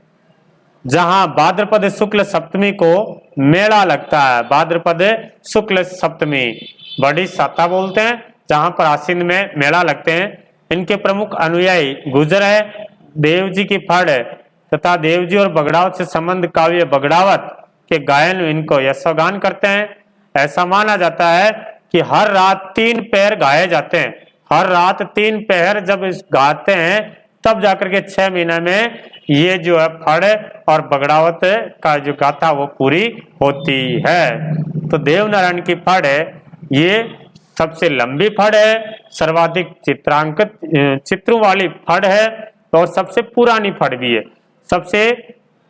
जहां भाद्रपद शुक्ल सप्तमी को मेला लगता है। भाद्रपद शुक्ल सप्तमी बड़ी साता बोलते हैं, जहां पर आसिंद में मेला लगते हैं। इनके प्रमुख अनुयायी गुजर है, देव जी की फड़ तथा देव जी और बगड़ावत से संबंध काव्य बगड़ावत के गायन इनको यशोगान करते हैं। ऐसा माना जाता है कि हर रात 3 पहर गाए जाते हैं। हर रात 3 पहर जब गाते हैं तब जाकर के 6 महीने में ये जो है फड़ और बगड़ावत का जो गाथा वो पूरी होती है। तो देवनारायण की फड़ ये सबसे लंबी फड़ है, सर्वाधिक चित्रांकित चित्रों वाली फड़ है और सबसे पुरानी फड़ भी है। सबसे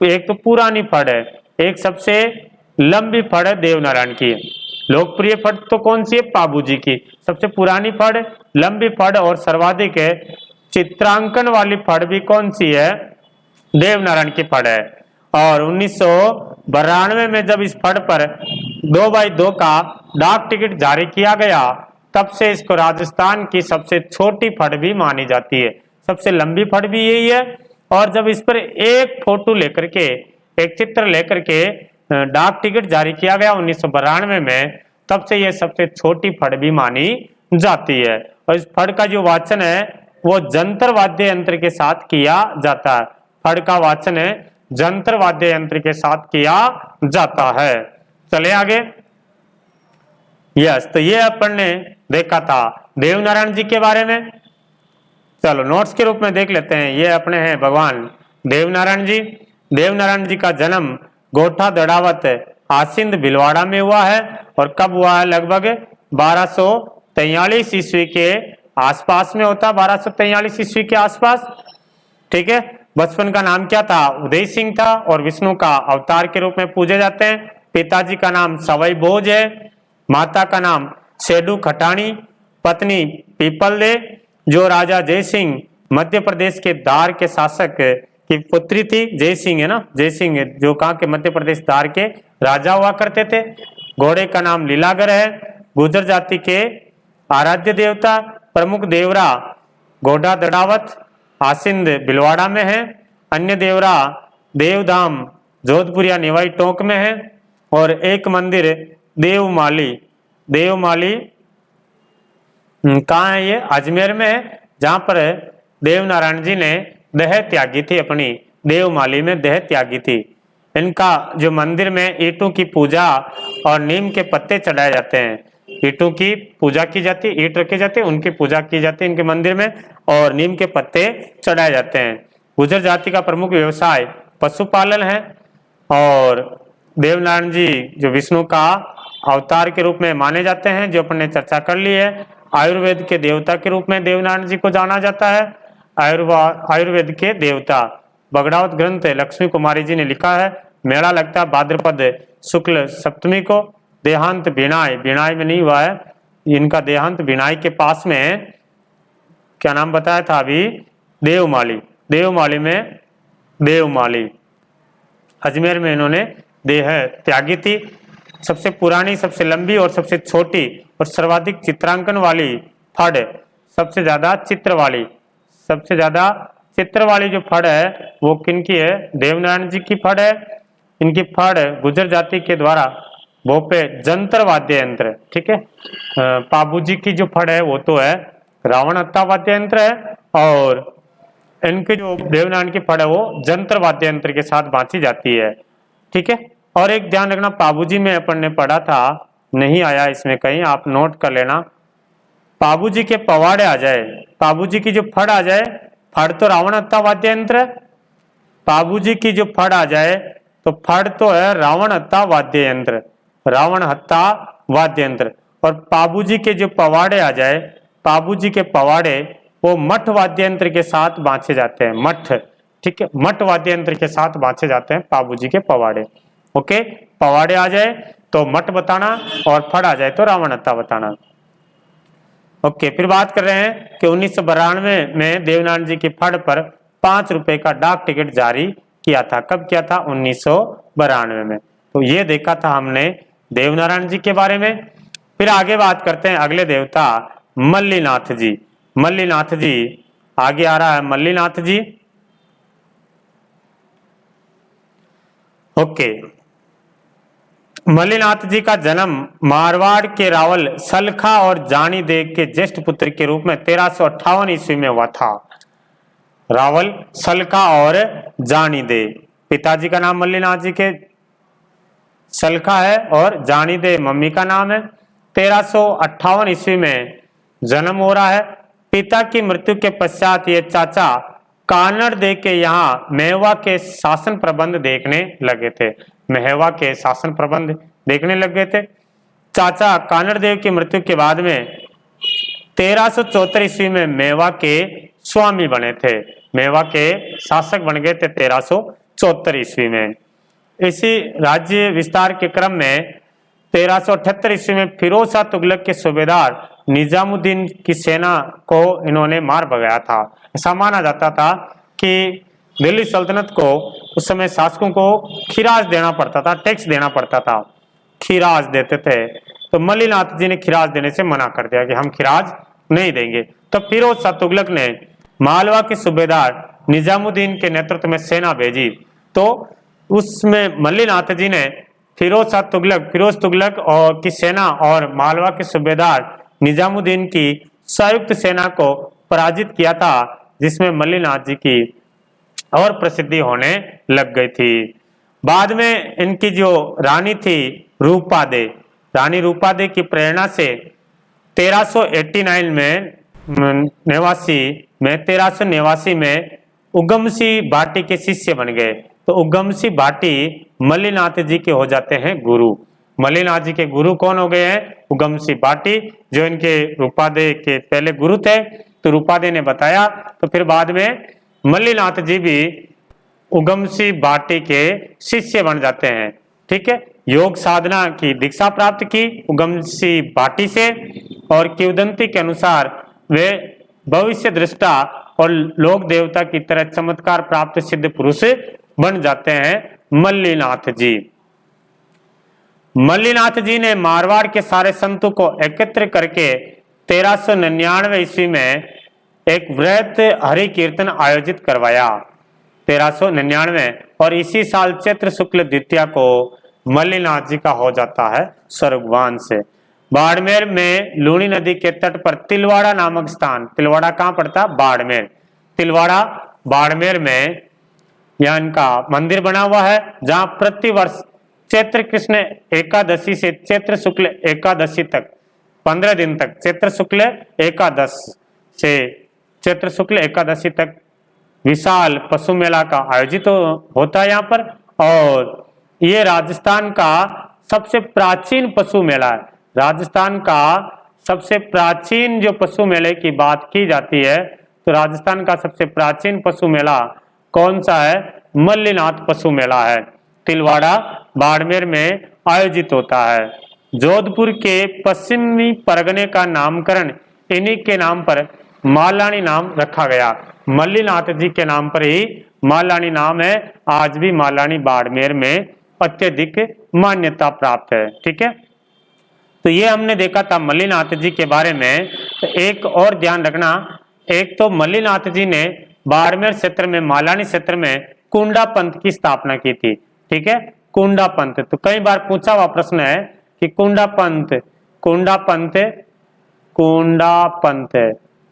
एक तो पुरानी फड़ है, एक सबसे लंबी फड़ है देवनारायण की। लोकप्रिय फड़ तो कौन सी है? पाबू जी की। सबसे पुरानी फड़, लंबी फड़ और सर्वाधिक है चित्रांकन वाली फड़ भी कौन सी है? देवनारायण की फड़ है। और 1992 में जब इस फड़ पर 2x2 का डाक टिकट जारी किया गया, तब से इसको राजस्थान की सबसे छोटी फड़ भी मानी जाती है। सबसे लंबी फड़ भी यही है। और जब इस पर एक फोटो लेकर के, एक चित्र लेकर के डाक टिकट जारी किया गया 1992 में, तब से यह सबसे छोटी फड़ भी मानी जाती है। और इस फड़ का जो वाचन है वो जंतर वाद्य यंत्र के साथ किया जाता है। फड़ का वाचन है जंतर वाद्य यंत्र के साथ किया जाता है। चले आगे। यस, तो ये अपन ने देखा था देवनारायण जी के बारे में। चलो नोट्स के रूप में देख लेते हैं। ये अपने हैं भगवान देवनारायण जी। देवनारायण जी का जन्म गोठा दड़ावत आसिंद भिलवाड़ा में हुआ है। और कब हुआ है? लगभग 1243 ईस्वी के आसपास में होता, 1243 ईस्वी के आसपास। ठीक है। बचपन का नाम क्या था? उदय सिंह था और विष्णु का अवतार के रूप में पूजे जाते हैं। पिताजी का नाम सवाई भोज है, माता का नाम सेडू खटाणी, पत्नी पीपल दे, जो राजा जय सिंह मध्य प्रदेश के दार के शासक की पुत्री थी। जय सिंह है ना, जय सिंह जो कहाँ के मध्य प्रदेश दार के राजा हुआ करते थे। घोड़े का नाम लीलागर है। गुर्जर जाति के आराध्य देवता प्रमुख देवरा गोडा दड़ावत आसिंद भिलवाड़ा में है। अन्य देवरा देवधाम जोधपुर या निवाई टोंक में है। और एक मंदिर देवमाली, देवमाली कहाँ है? ये अजमेर में है, जहां पर देवनारायण जी ने देह त्यागी थी, अपनी देवमाली में देह त्यागी थी। इनका जो मंदिर में ईंटों की पूजा और नीम के पत्ते चढ़ाए जाते हैं। ईंटों की पूजा की जाती है, ईंट रखी जाती है, उनकी पूजा की जाती है इनके मंदिर में, और नीम के पत्ते चढ़ाए जाते हैं। गुर्जर जाति का प्रमुख व्यवसाय पशुपालन है। और देवनारायण जी जो विष्णु का अवतार के रूप में माने जाते हैं, जो अपन ने चर्चा कर ली है। आयुर्वेद के देवता के रूप में देवनारायण जी को जाना जाता है। आयुर्वेद के देवता बगड़ावत ग्रंथ लक्ष्मी कुमारी जी ने लिखा है। मेला लगता है भाद्रपद शुक्ल सप्तमी को। देहांत बिनाई, बिनाई में नहीं हुआ है, इनका देहांत बिनाई के पास में है। क्या नाम बताया था अभी? देवमाली। देवमाली में, देवमाली अजमेर में इन्होंने देह त्यागी थी। सबसे पुरानी, सबसे लंबी और सबसे छोटी और सर्वाधिक चित्रांकन वाली फड़, सबसे ज्यादा चित्र वाली, सबसे ज्यादा चित्र वाली जो फड़ है वो किनकी है? देवनारायण जी की फड़ है। इनकी फड़ गुर्जर जाति के द्वारा भोपे जंतर वाद्य यंत्र, ठीक है। पाबू जी की जो फड़ है वो तो है रावण हत्ता वाद्य यंत्र है। और इनके जो देवनारायण की फड़ है वो जंतर वाद्य यंत्र के साथ बांची जाती है। ठीक है। और एक ध्यान रखना, पाबूजी में अपन ने पढ़ा था, नहीं आया इसमें कहीं, आप नोट कर लेना। पाबूजी के पवाड़े आ जाए, पाबूजी की जो फड़ आ जाए, फड़ तो रावण हत्ता वाद्य यंत्र है। पाबूजी की जो फड़ आ जाए तो फड़ तो है रावण हत्ता वाद्य यंत्र, रावण हत्ता वाद्य यंत्र। और पाबूजी के जो पवाड़े आ जाए, पाबूजी के पवाड़े वो मठ वाद्य यंत्र के साथ बांचे जाते हैं। मठ, ठीक है, मठ वाद्य यंत्र के साथ बांचे जाते हैं पाबूजी के पवाड़े। ओके, पवाड़े आ जाए तो मठ बताना और फड़ आ जाए तो रावण हत्ता बताना। ओके, फिर बात कर रहे हैं कि 1992 में देवनारायण जी की फड़ पर 5 रुपए का डाक टिकट जारी किया था। कब किया था? 1992 में। तो ये देखा था हमने देवनारायण जी के बारे में। फिर आगे बात करते हैं अगले देवता मल्लीनाथ जी। मल्लीनाथ जी आगे आ रहा है, मल्लीनाथ जी। ओके, मल्लीनाथ जी का जन्म मारवाड़ के रावल सलखा और जानी देव के ज्येष्ठ पुत्र के रूप में 1358 ईस्वी में हुआ था। रावल, सलखा और जानी देव, पिताजी का नाम मल्लीनाथ जी के सलखा है और जानी देव मम्मी का नाम है। 1358 ईस्वी में जन्म हो रहा है। पिता की मृत्यु के पश्चात ये चाचा कानड़ दे के यहाँ मेवा के शासन प्रबंध देखने लगे थे। मेहवा के शासन प्रबंध देखने लग गए थे। चाचा कानड़ देव की मृत्यु के बाद में 1374 ईस्वी में मेवा के स्वामी बने थे, मेवा के शासक बन गए थे 1374 ईस्वी में। इसी राज्य विस्तार के क्रम में 1378 ईस्वी में फिरोज शाह तुगलक के सूबेदार निजामुद्दीन की सेना को इन्होंने मार भगाया था। ऐसा माना जाता था कि दिल्ली सल्तनत को उस समय शासकों को खिराज देना पड़ता था, टैक्स देना पड़ता था, खिराज देते थे। तो मल्लिनाथ जी ने खिराज देने से मना कर दिया कि हम खिराज नहीं देंगे। तो फिरोज शाह तुगलक ने मालवा के सूबेदार निजामुद्दीन के नेतृत्व में सेना भेजी। तो उसमें मल्लिनाथ जी ने फिरोज तुगलक और की सेना और मालवा के सूबेदार निजामुद्दीन की संयुक्त सेना को पराजित किया था, जिसमें मल्लिनाथ जी की और प्रसिद्धि होने लग गई थी। बाद में इनकी जो रानी थी रूपादे, रानी रूपादे की प्रेरणा से 1389 में उगमसी भाटी के शिष्य बन गए। तो उगमसी भाटी मल्लिनाथ जी के हो जाते हैं गुरु। मल्लिनाथ जी के गुरु कौन हो गए हैं? उगमसी भाटी, जो इनके रूपादे के पहले गुरु थे। तो रूपादे ने बताया, तो फिर बाद में मल्लिनाथ जी भी उगमसी भाटी के शिष्य बन जाते हैं। ठीक है, योग साधना की दीक्षा प्राप्त की उगमसी भाटी से, और किंवदंती के अनुसार वे भविष्य दृष्टा और लोक देवता की तरह चमत्कार प्राप्त सिद्ध पुरुष बन जाते हैं मल्लिनाथ जी। मल्लिनाथ जी ने मारवाड़ के सारे संतों को एकत्र करके 1399 ईस्वी में एक वृहत हरि कीर्तन आयोजित करवाया। 1399, और इसी साल चैत्र शुक्ल द्वितीया को मल्लिनाथ जी का हो जाता है स्वर्गवान से। बाड़मेर में लूणी नदी के तट पर तिलवाड़ा नामक स्थान, तिलवाड़ा कहाँ पड़ता? बाड़मेर। तिलवाड़ा बाड़मेर में यहाँ इनका मंदिर बना हुआ है, जहाँ प्रतिवर्ष चैत्र कृष्ण एकादशी से चैत्र शुक्ल एकादशी तक 15 दिन तक, चैत्र शुक्ल एकादश से चैत्र शुक्ल एकादशी तक विशाल पशु मेला का आयोजित होता है यहाँ पर। और ये राजस्थान का सबसे प्राचीन पशु मेला है। राजस्थान का सबसे प्राचीन जो पशु मेले की बात की जाती है, तो राजस्थान का सबसे प्राचीन पशु मेला कौन सा है? मल्लिनाथ पशु मेला है। तिलवाड़ा बाड़मेर में आयोजित होता है। जोधपुर के पश्चिमी परगने का नामकरण इन्हीं के नाम पर मालानी नाम रखा गया। मल्लिनाथ जी के नाम पर ही मालानी नाम है। आज भी मालानी बाड़मेर में अत्यधिक मान्यता प्राप्त है। ठीक है, तो ये हमने देखा था मल्लिनाथ जी के बारे में। तो एक और ध्यान रखना, एक तो मल्लिनाथ जी ने बाड़मेर क्षेत्र में, मालानी क्षेत्र में कुंडा पंथ की स्थापना की थी। ठीक है, कुंडा पंथ, तो कई बार पूछा हुआ प्रश्न है कि कुंडा पंथ, कुंडा पंथ, कुंडा पंथ,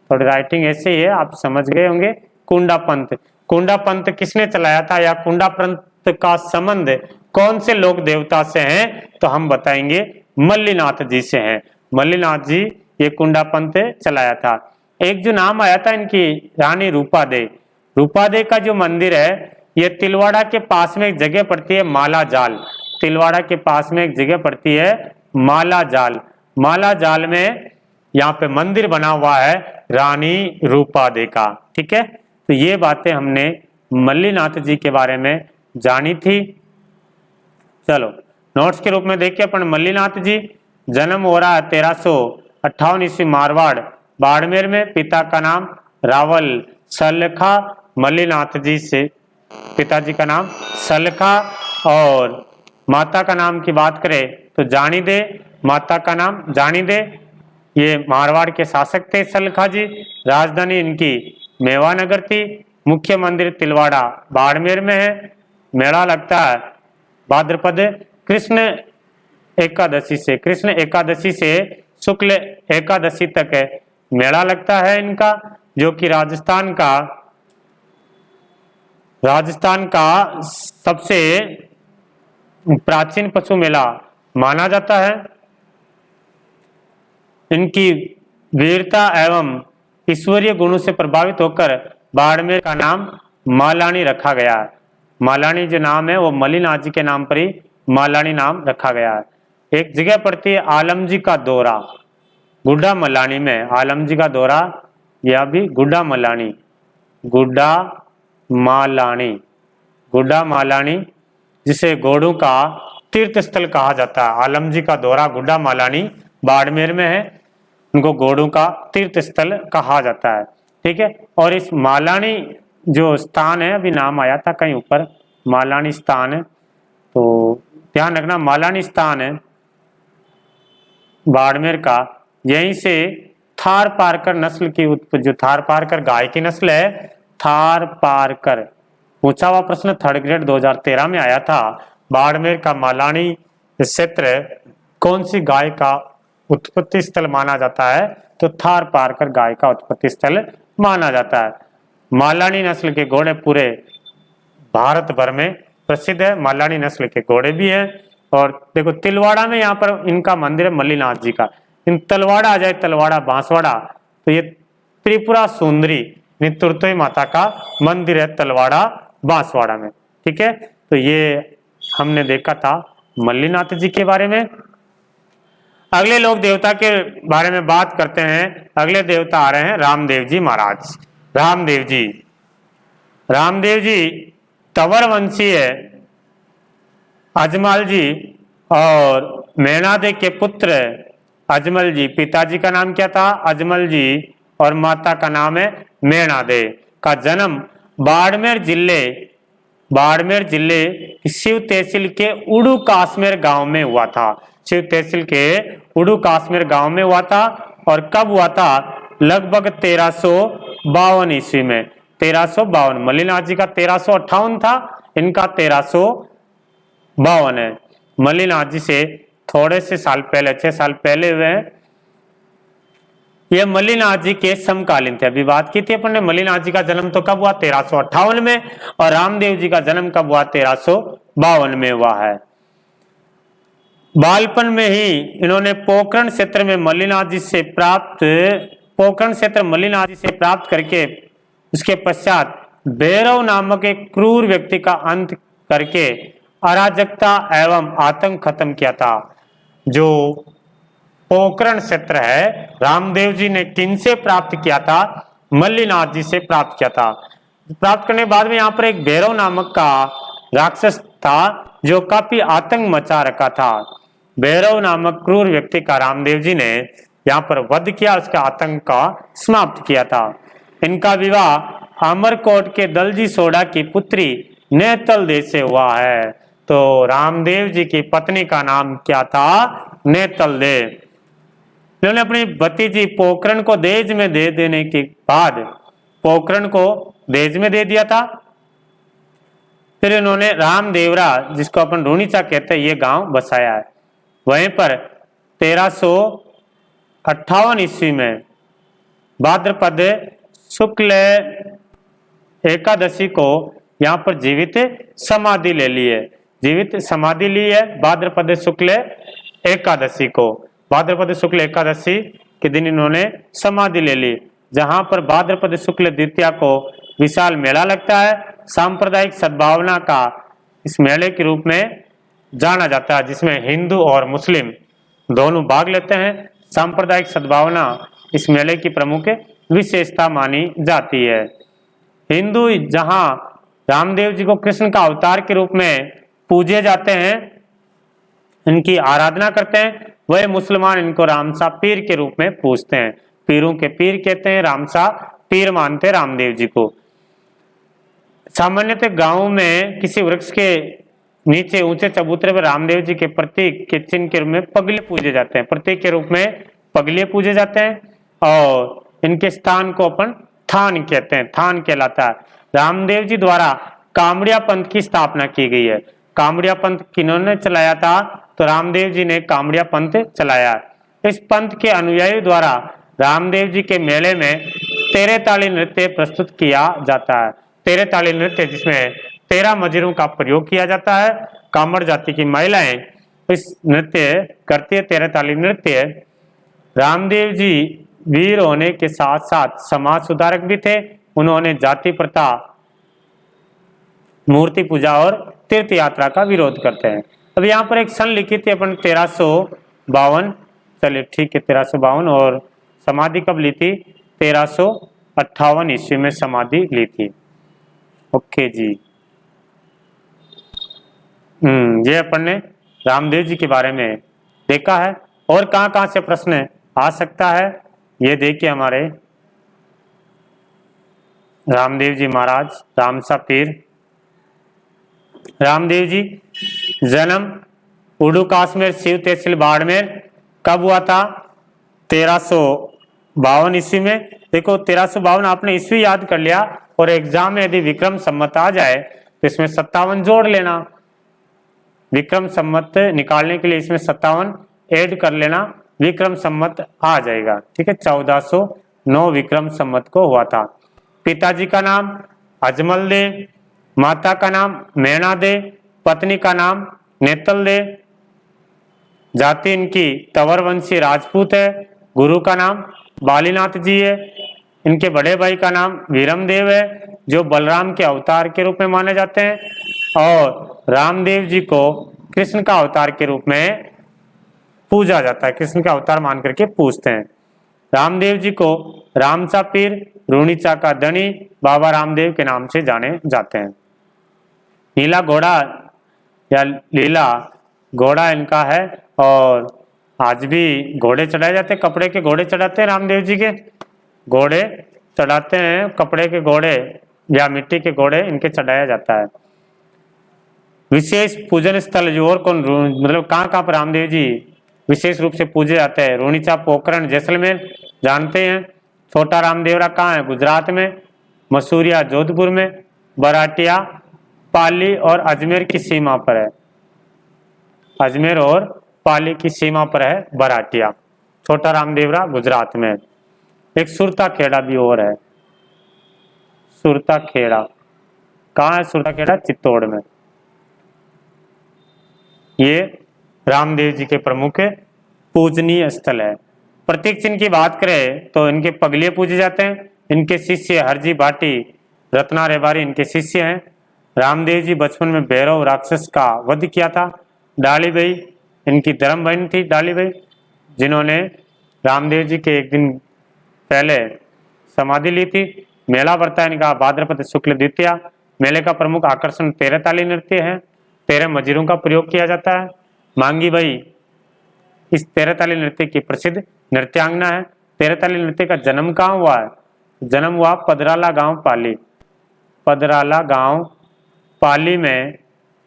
थोड़ी राइटिंग ऐसे ही है, आप समझ गए होंगे। कुंडा पंथ, कुंडा पंथ किसने चलाया था, या कुंडा पंथ का संबंध कौन से लोक देवता से है? तो हम बताएंगे मल्लिनाथ जी से हैं। मल्लिनाथ जी ये कुंडा पंथ चलाया था। एक जो नाम आया था इनकी रानी रूपादे, रूपादे का जो मंदिर है ये तिलवाड़ा के पास में एक जगह पड़ती है माला जाल। तिलवाड़ा के पास में एक जगह पड़ती है माला जाल। माला जाल में यहाँ पे मंदिर बना हुआ है रानी रूपादे का। ठीक है, तो ये बातें हमने मल्लिनाथ जी के बारे में जानी थी। चलो नोट्स के रूप में देखिए अपन, मल्लिनाथ जी जन्म हो रहा है 1358 ईस्वी मारवाड़ बाड़मेर में। पिता का नाम रावल सलखा, मल्लिनाथ जी से पिताजी का नाम सलखा, और माता का नाम की बात करें तो जानी दे, माता का नाम जानी दे। ये मारवाड़ के शासक थे सलखा जी। राजधानी इनकी मेवानगर थी। मुख्य मंदिर तिलवाड़ा बाड़मेर में है। मेला लगता है भाद्रपद कृष्ण एकादशी से शुक्ल एकादशी तक है मेला लगता है इनका, जो कि राजस्थान का सबसे प्राचीन पशु मेला माना जाता है। इनकी वीरता एवं ईश्वरीय गुणों से प्रभावित होकर बाड़मेर का नाम मालानी रखा गया है। मालानी जो नाम है वो मल्लिनाथ जी के नाम पर ही मालानी नाम रखा गया है। एक जगह पड़ती है आलमजी का दौरा, गुड्डा मलानी में। आलमजी का दौरा यह भी गुड्डा मलानी, गुड्डा मालानी जिसे घोड़ों का तीर्थ स्थल कहा जाता है। आलमजी का दौरा गुड्डा मालानी बाड़मेर में है, उनको घोड़ों का तीर्थ स्थल कहा जाता है। ठीक है, और इस मालानी जो स्थान है अभी नाम आया था कहीं ऊपर मालानी स्थान है, तो ध्यान रखना मालानी स्थान है बाड़मेर का। यहीं से थार पारकर नस्ल की जो थार पारकर गाय की नस्ल है, थार पारकर, पूछा हुआ प्रश्न थर्ड ग्रेड 2013 में आया था। बाड़मेर का मालानी क्षेत्र कौन सी गाय का उत्पत्ति स्थल माना जाता है, तो थार पारकर गाय का उत्पत्ति स्थल माना जाता है। मालानी नस्ल के घोड़े पूरे भारत भर में प्रसिद्ध है, मालानी नस्ल के घोड़े भी हैं। और देखो तिलवाड़ा में यहाँ पर इनका मंदिर है मल्लीनाथ जी का। इन तलवाड़ा आ जाए, तलवाड़ा बांसवाड़ा, तो ये त्रिपुरा सुंदरी तुरतोई माता का मंदिर है तलवाड़ा बांसवाड़ा में। ठीक है, तो ये हमने देखा था मल्लीनाथ जी के बारे में। अगले लोक देवता के बारे में बात करते हैं। अगले देवता आ रहे हैं रामदेव जी महाराज। रामदेव जी, रामदेव जी तंवर वंशी है, अजमल जी और मेणादे के पुत्र अजमल जी। पिताजी का नाम क्या था? अजमल जी, और माता का नाम है मेणादे। का जन्म बाड़मेर जिले शिव तहसील के उड़ू काश्मीर गांव में हुआ था। शिव तहसील के उड़ू काश्मीर गांव में हुआ था। और कब हुआ था? लगभग 1352 ईस्वी में। 1352, मल्लीनाथ जी का 1358 था, इनका 1352 है। मल्लीनाथ जी से थोड़े से साल पहले, 6 साल पहले हुए हैं। ये मल्लीनाथ जी के समकालीन थे। अभी बात की थी अपन ने, मल्लीनाथ जी का जन्म तो कब हुआ? 1358 में, और रामदेव जी का जन्म कब हुआ? 1352 में हुआ है। बालपन में ही इन्होंने पोखरण क्षेत्र में मल्लीनाथ जी से प्राप्त करके उसके पश्चात भैरव नामक एक क्रूर व्यक्ति का अंत करके अराजकता एवं आतंक खत्म किया था। जो पोखरण क्षेत्र है, रामदेव जी ने किन से प्राप्त किया था? मल्लीनाथ जी से प्राप्त किया था। प्राप्त करने के बाद में यहाँ पर एक भैरव नामक का राक्षस था जो काफी आतंक मचा रखा था। भैरव नामक क्रूर व्यक्ति का रामदेव जी ने यहाँ पर वध किया, उसका आतंक का समाप्त किया था। इनका विवाह अमरकोट के दलजी सोडा की पुत्री नेतल दे से हुआ है। तो रामदेव जी की पत्नी का नाम क्या था? नेतल दे। इन्होंने अपनी भतीजी पोखरण को दहेज में दे देने के बाद, पोखरण को दहेज में दे दिया था। फिर इन्होंने रामदेवरा, जिसको अपन रूणीचा कहते हैं, ये गांव बसाया है। वहीं पर 1358 ईस्वी में भाद्रपद शुक्ल एकादशी को यहाँ पर जीवित समाधि ले ली है। जीवित समाधि ली है भाद्रपद शुक्ल एकादशी को। भाद्रपद शुक्ल एकादशी के दिन इन्होंने समाधि ले ली, जहां पर भाद्रपद शुक्ल द्वितीया को विशाल मेला लगता है। सांप्रदायिक सद्भावना का इस मेले के रूप में जाना जाता है, जिसमें हिंदू और मुस्लिम दोनों भाग लेते हैं। सांप्रदायिक सद्भावना इस मेले की प्रमुख विशेषता मानी जाती है। हिंदू जहां रामदेव जी को कृष्ण का अवतार के रूप में पूजे जाते हैं, इनकी आराधना करते हैं, वह मुसलमान इनको रामसा पीर के रूप में पूजते हैं। पीरों के पीर कहते हैं, रामसा पीर मानते हैं रामदेव जी को। सामान्यतः गांव में किसी वृक्ष के नीचे ऊंचे चबूतरे पर रामदेव जी के प्रतीक के चिन्ह के रूप में पगले पूजे जाते हैं। प्रतीक के रूप में पगले पूजे जाते हैं, और इनके स्थान को अपन थान कहते हैं, थान कहलाता है। रामदेव जी द्वारा कामड़िया पंथ की स्थापना की गई है। कामड़िया पंथ किन्होंने चलाया था? तो रामदेव जी ने कामड़िया पंथ चलाया। इस पंथ के अनुयायी द्वारा रामदेव जी के मेले में तेरे ताली नृत्य प्रस्तुत किया जाता है। तेरे ताली नृत्य, जिसमें 13 मजीरों का प्रयोग किया जाता है। कामड़ जाति की महिलाएं इस नृत्य करती है, तेरे ताली नृत्य। रामदेव जी वीर होने के साथ साथ समाज सुधारक भी थे। उन्होंने जाति प्रथा, मूर्ति पूजा और तीर्थ यात्रा का विरोध करते हैं। अब यहाँ पर एक सन लिखी थी अपन 1352, चलिए ठीक है 1352, और समाधि कब ली थी? 1358 ईस्वी में समाधि ली थी। ओके जी, ये अपन ने रामदेव जी के बारे में देखा है। और कहाँ से प्रश्न आ सकता है, ये देखिए हमारे रामदेव जी महाराज, रामसा पीर, रामदेव जी जन्म उड़ूकास में शिव तहसील बाड़मेर कब हुआ था? 1352 ईस्वी में। देखो 1352 आपने ईस्वी याद कर लिया और एग्जाम में यदि विक्रम संवत आ जाए तो इसमें 57 जोड़ लेना। विक्रम संवत निकालने के लिए इसमें 57 ऐड कर लेना, विक्रम संवत आ जाएगा। ठीक है, 1409 विक्रम संवत को हुआ था। पिताजी का नाम अजमल दे, माता का नाम मैना दे, पत्नी का नाम नेतल दे, जाति इनकी तंवर वंशी राजपूत है, गुरु का नाम बालीनाथ जी है, इनके बड़े भाई का नाम वीरमदेव है जो बलराम के अवतार के रूप में माने जाते हैं, और रामदेव जी को कृष्ण का अवतार के रूप में पूजा जाता है, कृष्ण का अवतार मान करके पूजते हैं। रामदेव जी को रामचा पीर, रूणीचा का धनी, बाबा रामदेव के नाम से जाने जाते हैं। नीला घोड़ा या लीला घोड़ा इनका है, और आज भी घोड़े चढ़ाए जाते हैं, कपड़े के घोड़े चढ़ाते हैं रामदेव जी के, घोड़े चढ़ाते हैं, कपड़े के घोड़े या मिट्टी के घोड़े इनके चढ़ाया जाता है। विशेष पूजन स्थल जो और कौन, मतलब कहाँ पर रामदेव जी विशेष रूप से पूजे जाते हैं? रूणीचा पोखरण जैसलमेर जानते हैं। छोटा रामदेवरा कहाँ है? गुजरात में। मसूरिया जोधपुर में। बराटिया पाली और अजमेर की सीमा पर है, अजमेर और पाली की सीमा पर है बराटिया। छोटा रामदेवरा गुजरात में। एक सुरता खेड़ा भी और है, सुरता खेड़ा कहाँ है? सुरता खेड़ा चित्तौड़ में। ये रामदेव जी के प्रमुख पूजनीय स्थल है। प्रतीक चिन्ह की बात करें तो इनके पगलिये पूजे जाते हैं। इनके शिष्य हरजी भाटी, रत्ना रेबारी इनके शिष्य हैं। रामदेव जी बचपन में भैरव राक्षस का वध किया था। डाली बाई इनकी धर्म बहन थी, डाली बाई, जिन्होंने रामदेव जी के एक दिन पहले समाधि ली थी। मेला बढ़ता है इनका भाद्रपद शुक्ल द्वितीया। मेले का प्रमुख आकर्षण 13 ताली नृत्य है। 13 मजीरों का प्रयोग किया जाता है। मांगी बाई इस 13 ताली नृत्य की प्रसिद्ध नृत्यांगना है। 13 ताली नृत्य का जन्म कहाँ हुआ है? जन्म हुआ पदराला गांव पाली, पदराला गांव पाली में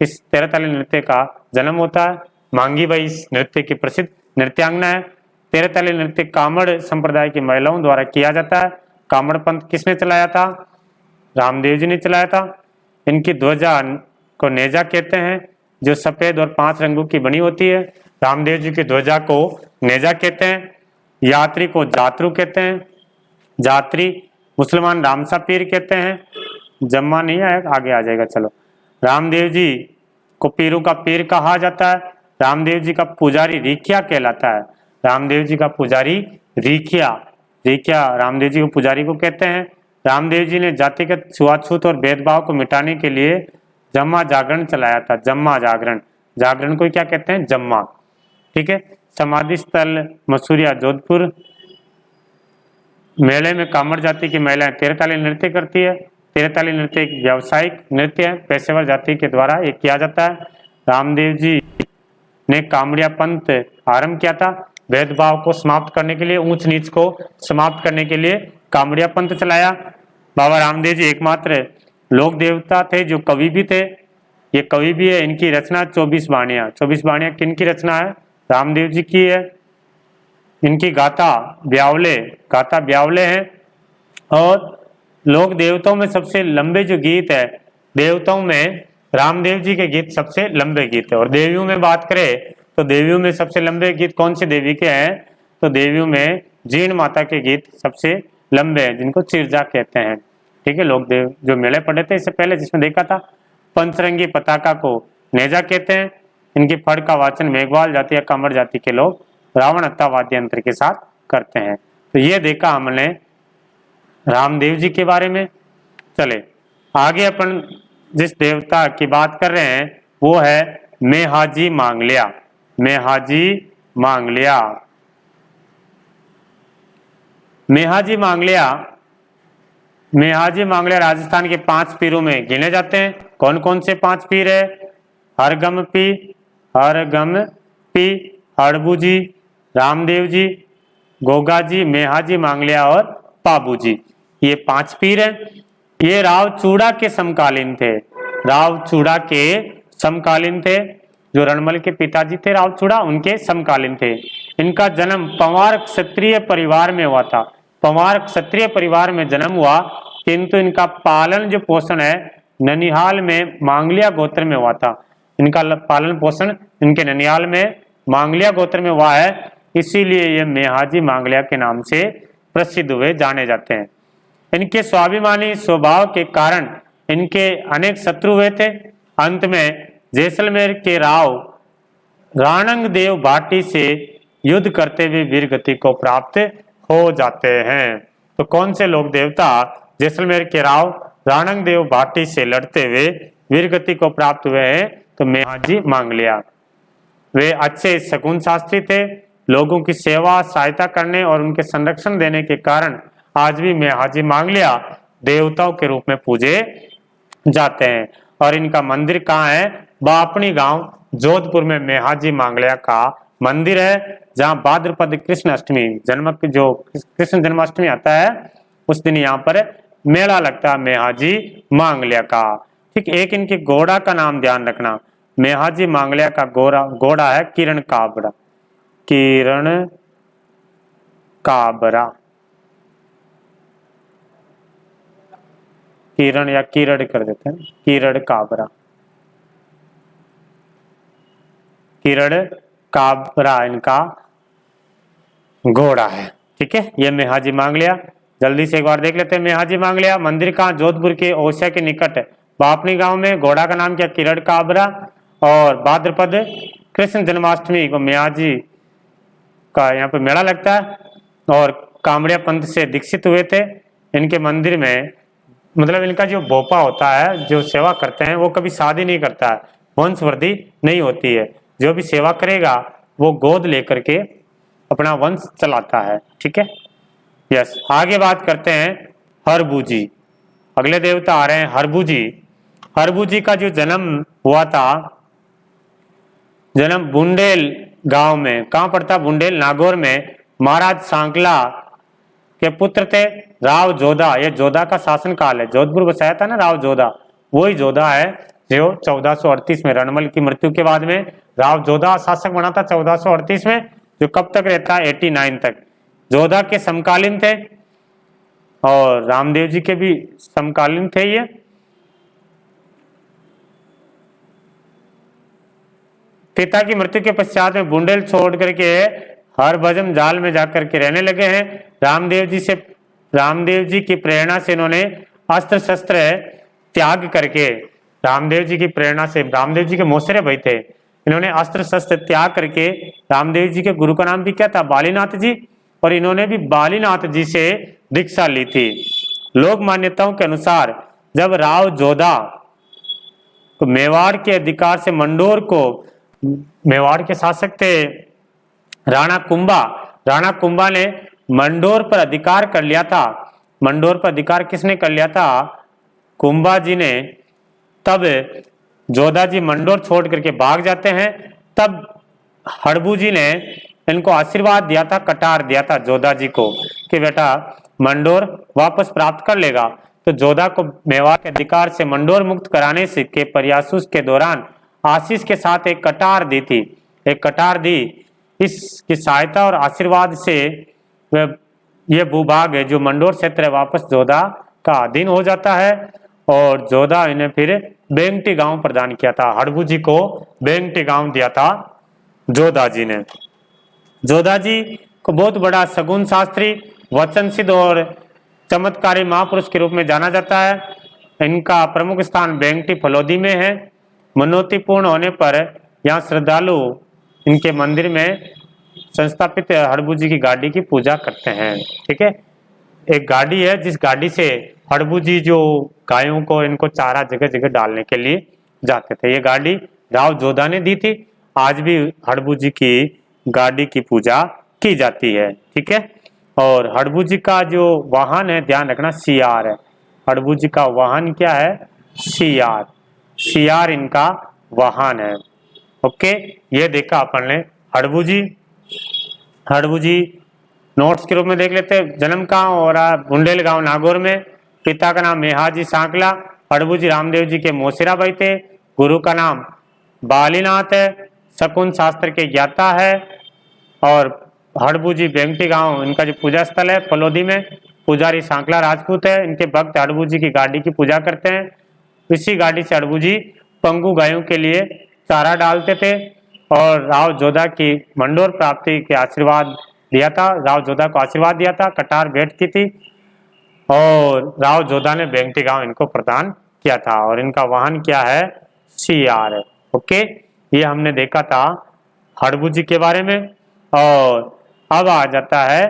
इस 13 ताली नृत्य का जन्म होता है। मांगी बाई इस नृत्य की प्रसिद्ध नृत्यांगना है। 13 ताली नृत्य कामड़ संप्रदाय की महिलाओं द्वारा किया जाता है। कामड़ पंथ किसने चलाया था? रामदेव जी ने चलाया था। इनकी ध्वजा को नेजा कहते हैं, जो सफेद और 5 रंगों की बनी होती है। रामदेव जी की ध्वजा को नेजा कहते हैं। यात्री को जातरू कहते हैं। जात्री मुसलमान रामसा पीर कहते हैं। जम्मा नहीं आएगा, आगे आ जाएगा। चलो, रामदेव जी को पीरों का पीर कहा जाता है। रामदेव जी का पुजारी रीखिया कहलाता है। रामदेव जी का पुजारी रीखिया, रीखिया रामदेव जी को पुजारी को कहते हैं। रामदेव जी ने जातिगत छुआछूत और भेदभाव को मिटाने के लिए जम्मा जागरण चलाया था। जम्मा जागरण, जागरण को क्या कहते हैं? जम्मा। ठीक है। समाधि स्थल मसूरिया जोधपुर। मेले में कामड़ जाति की महिलाएं 13 ताली नृत्य करती है। 13 ताली नृत्य एक व्यावसायिक नृत्य है, पेशेवर जाति के द्वारा ये किया जाता है। रामदेव जी ने कामड़िया पंथ आरंभ किया था। भेदभाव को समाप्त करने के लिए, ऊंच नीच को समाप्त करने के लिए कामड़िया पंथ चलाया। बाबा रामदेव जी एकमात्र लोक देवता थे जो कवि भी थे। ये कवि भी है। इनकी रचना 24 बाणियां। 24 बाणियां किन की रचना है? रामदेव जी की है। इनकी गाथा ब्यावले है। और लोक देवताओं में सबसे लंबे जो गीत है, देवताओं में रामदेव जी के गीत सबसे लंबे गीत है। और देवियों में बात करें तो देवियों में सबसे लंबे गीत कौन सी देवी के हैं? तो देवियों में जीण माता के गीत सबसे लंबे हैं, जिनको चिरजा कहते हैं। ठीक है। लोक देव जो मेले पढ़े थे इससे पहले, जिसमें देखा था, पंचरंगी पताका को नेजा कहते हैं। इनकी फड़ का वाचन मेघवाल जाति या कामड़ जाति के लोग रावण हत्ता वाद्य यंत्र के साथ करते हैं। तो ये देखा हमने रामदेव जी के बारे में। चले आगे, अपन जिस देवता की बात कर रहे हैं वो है मेहाजी मांगलिया। मेहाजी मांगलिया, मेहाजी मांगलिया, मेहाजी मांगलिया राजस्थान के 5 पीरों में गिने जाते हैं। कौन कौन से 5 पीर है? हरगम पी, हड़बू जी, रामदेव जी, गोगा जी, मेहाजी मांगलिया और पाबू जी। ये 5 पीर हैं। ये राव चूड़ा के समकालीन थे। राव चूड़ा के समकालीन थे। जो रणमल के पिताजी थे राव चूड़ा, उनके समकालीन थे। इनका जन्म पंवार क्षत्रिय परिवार में हुआ था। पंवार क्षत्रिय परिवार में जन्म हुआ, किंतु इनका पालन जो पोषण है ननिहाल में मांगलिया गोत्र में हुआ था। इनका पालन पोषण इनके ननिहाल में मांगलिया गोत्र में हुआ है, इसीलिए ये मेहाजी मांगलिया के नाम से प्रसिद्ध हुए, जाने जाते हैं। इनके स्वाभिमानी स्वभाव के कारण इनके अनेक शत्रु हुए थे। अंत में जैसलमेर के राव राणंग देव भाटी से युद्ध करते हुए वीर गति को प्राप्त हो जाते हैं। तो कौन से लोग देवता जैसलमेर के राव राणंग देव भाटी से लड़ते हुए वीर गति को प्राप्त हुए हैं? तो मेहाजी मांगलिया। वे अच्छे शकुन शास्त्री थे। लोगों की सेवा सहायता करने और उनके संरक्षण देने के कारण आज भी मेहाजी मांगलिया देवताओं के रूप में पूजे जाते हैं। और इनका मंदिर कहाँ है? बापनी गांव जोधपुर में मेहाजी मांगलिया का मंदिर है, जहां भाद्रपद कृष्ण अष्टमी जो कृष्ण जन्माष्टमी आता है उस दिन यहाँ पर मेला लगता है मेहाजी मांगलिया का। ठीक, एक इनके घोड़ा का नाम ध्यान रखना। मेहाजी मांगलिया का घोड़ा है किरण काबरा। किरण काबरा, किरण या किरण कर देते हैं, किरण काबरा। किरण काबरा इनका घोड़ा है। ठीक है, ये मेहाजी मांगलिया। जल्दी से एक बार देख लेते हैं मेहाजी मांगलिया मंदिर कहाँ? जोधपुर के ओसिया के निकट बापनी गांव में। घोड़ा का नाम क्या? किरण काबरा। और भाद्रपद कृष्ण जन्माष्टमी को मेहाजी का यहाँ पे मेला लगता है। और कामड़िया पंथ से दीक्षित हुए थे। इनके मंदिर में मतलब इनका जो भोपा होता है, जो सेवा करते हैं, वो कभी शादी नहीं करता है, वंशवृद्धि नहीं होती है। जो भी सेवा करेगा वो गोद लेकर के अपना वंश चलाता है। ठीक है, यस। आगे बात करते हैं हरबूजी। अगले देवता आ रहे हैं हरबूजी। हरबूजी का जो जन्म हुआ था, जन्म बुंडेल गांव में। कहां पड़ता? बुंडेल, नागौर में। महाराज सांकला के पुत्र थे राव जोधा। ये जोधा का शासन काल है। जोधपुर बसाया था ना राव जोधा, वही जोधा है जो 1438 में रणमल की मृत्यु के बाद में राव जोधा शासक बना था 1438 में, जो कब तक रहता है? 89 तक। जोधा के समकालीन थे और रामदेव जी के भी समकालीन थे ये। पिता की मृत्यु के पश्चात में बुंडेल छोड़ करके हरभजन जाल में जाकर के रहने लगे हैं। रामदेव जी की प्रेरणा से इन्होंने अस्त्र शस्त्र त्याग करके, रामदेव जी की प्रेरणा से, रामदेव जी के मौसेरे भाई थे, इन्होंने अस्त्र शस्त्र त्याग करके, रामदेव जी के गुरु का नाम भी क्या था? बालीनाथ जी। और इन्होंने भी बालीनाथ जी से दीक्षा ली थी। लोक मान्यताओं के अनुसार जब राव जोधा तो मेवाड़ के अधिकार से मंडोर को, मेवाड़ के शासक थे राणा कुंभा। राणा कुंभा ने मंडोर पर अधिकार कर लिया था। मंडोर पर अधिकार किसने कर लिया था? कुंभा जी ने। तब जोधा जी मंडोर छोड़ करके भाग जाते हैं। तब हड़बू जी ने इनको आशीर्वाद दिया था, कटार दिया था जोधा जी को कि बेटा मंडोर वापस प्राप्त कर लेगा। तो जोधा को मेवाड़ के अधिकार से मंडोर मुक्त कराने से के प्रयासों के दौरान आशीष के साथ एक कटार दी थी, एक कटार दी। इसकी सहायता और आशीर्वाद से यह भूभाग है जो मंडोर क्षेत्र है वापस जोधा का अधीन हो जाता है। और जोधा इन्हें फिर बेंगटी गांव प्रदान किया था। हड़बू जी को बेंगटी गांव दिया था जोधा जी ने। जोधा जी को बहुत बड़ा सगुन शास्त्री, वचन सिद्ध और चमत्कारी महापुरुष के रूप में जाना जाता है। इनका प्रमुख स्थान बेंगटी फलोदी में है। मनोती पूर्ण होने पर यहाँ श्रद्धालु इनके मंदिर में संस्थापित हड़बू जी की गाड़ी की पूजा करते हैं। ठीक है, एक गाड़ी है जिस गाड़ी से हड़बू जी जो गायों को, इनको चारा जगह जगह डालने के लिए जाते थे। ये गाड़ी राव जोधा ने दी थी। आज भी हड़बू जी की गाड़ी की पूजा की जाती है। ठीक है, और हड़बू जी का जो वाहन है, ध्यान रखना, सियार है। हड़बू जी का वाहन क्या है? सियार। सियार इनका वाहन है। ओके, ये देखा अपन ने हड़बू जी। हड़बू जी नोट्स के रूप में देख लेते हैं। जन्म कहाँ हो रहा है? बुंडेल गांव नागौर में। पिता का नाम मेहाजी सांकला। हड़बू जी रामदेव जी के मौसेरा भाई थे। गुरु का नाम बालीनाथ शकुन शास्त्र के ज्ञाता है, और हड़बूजी बेंगटी गांव इनका जो पूजा स्थल है फलोदी में। पुजारी सांकला राजपूत है, इनके भक्त हड़बूजी की गाड़ी की पूजा करते हैं। इसी गाड़ी से हड़बूजी पंगु गायों के लिए चारा डालते थे, और राव जोधा की मंडोर प्राप्ति के आशीर्वाद दिया था, राव जोधा को आशीर्वाद दिया था, कटार भेंट की थी, और राव जोधा ने बेंगटी गांव इनको प्रदान किया था, और इनका वाहन क्या है, सियार है। ओके, ये हमने देखा था हड़बूजी के बारे में। और अब आ जाता है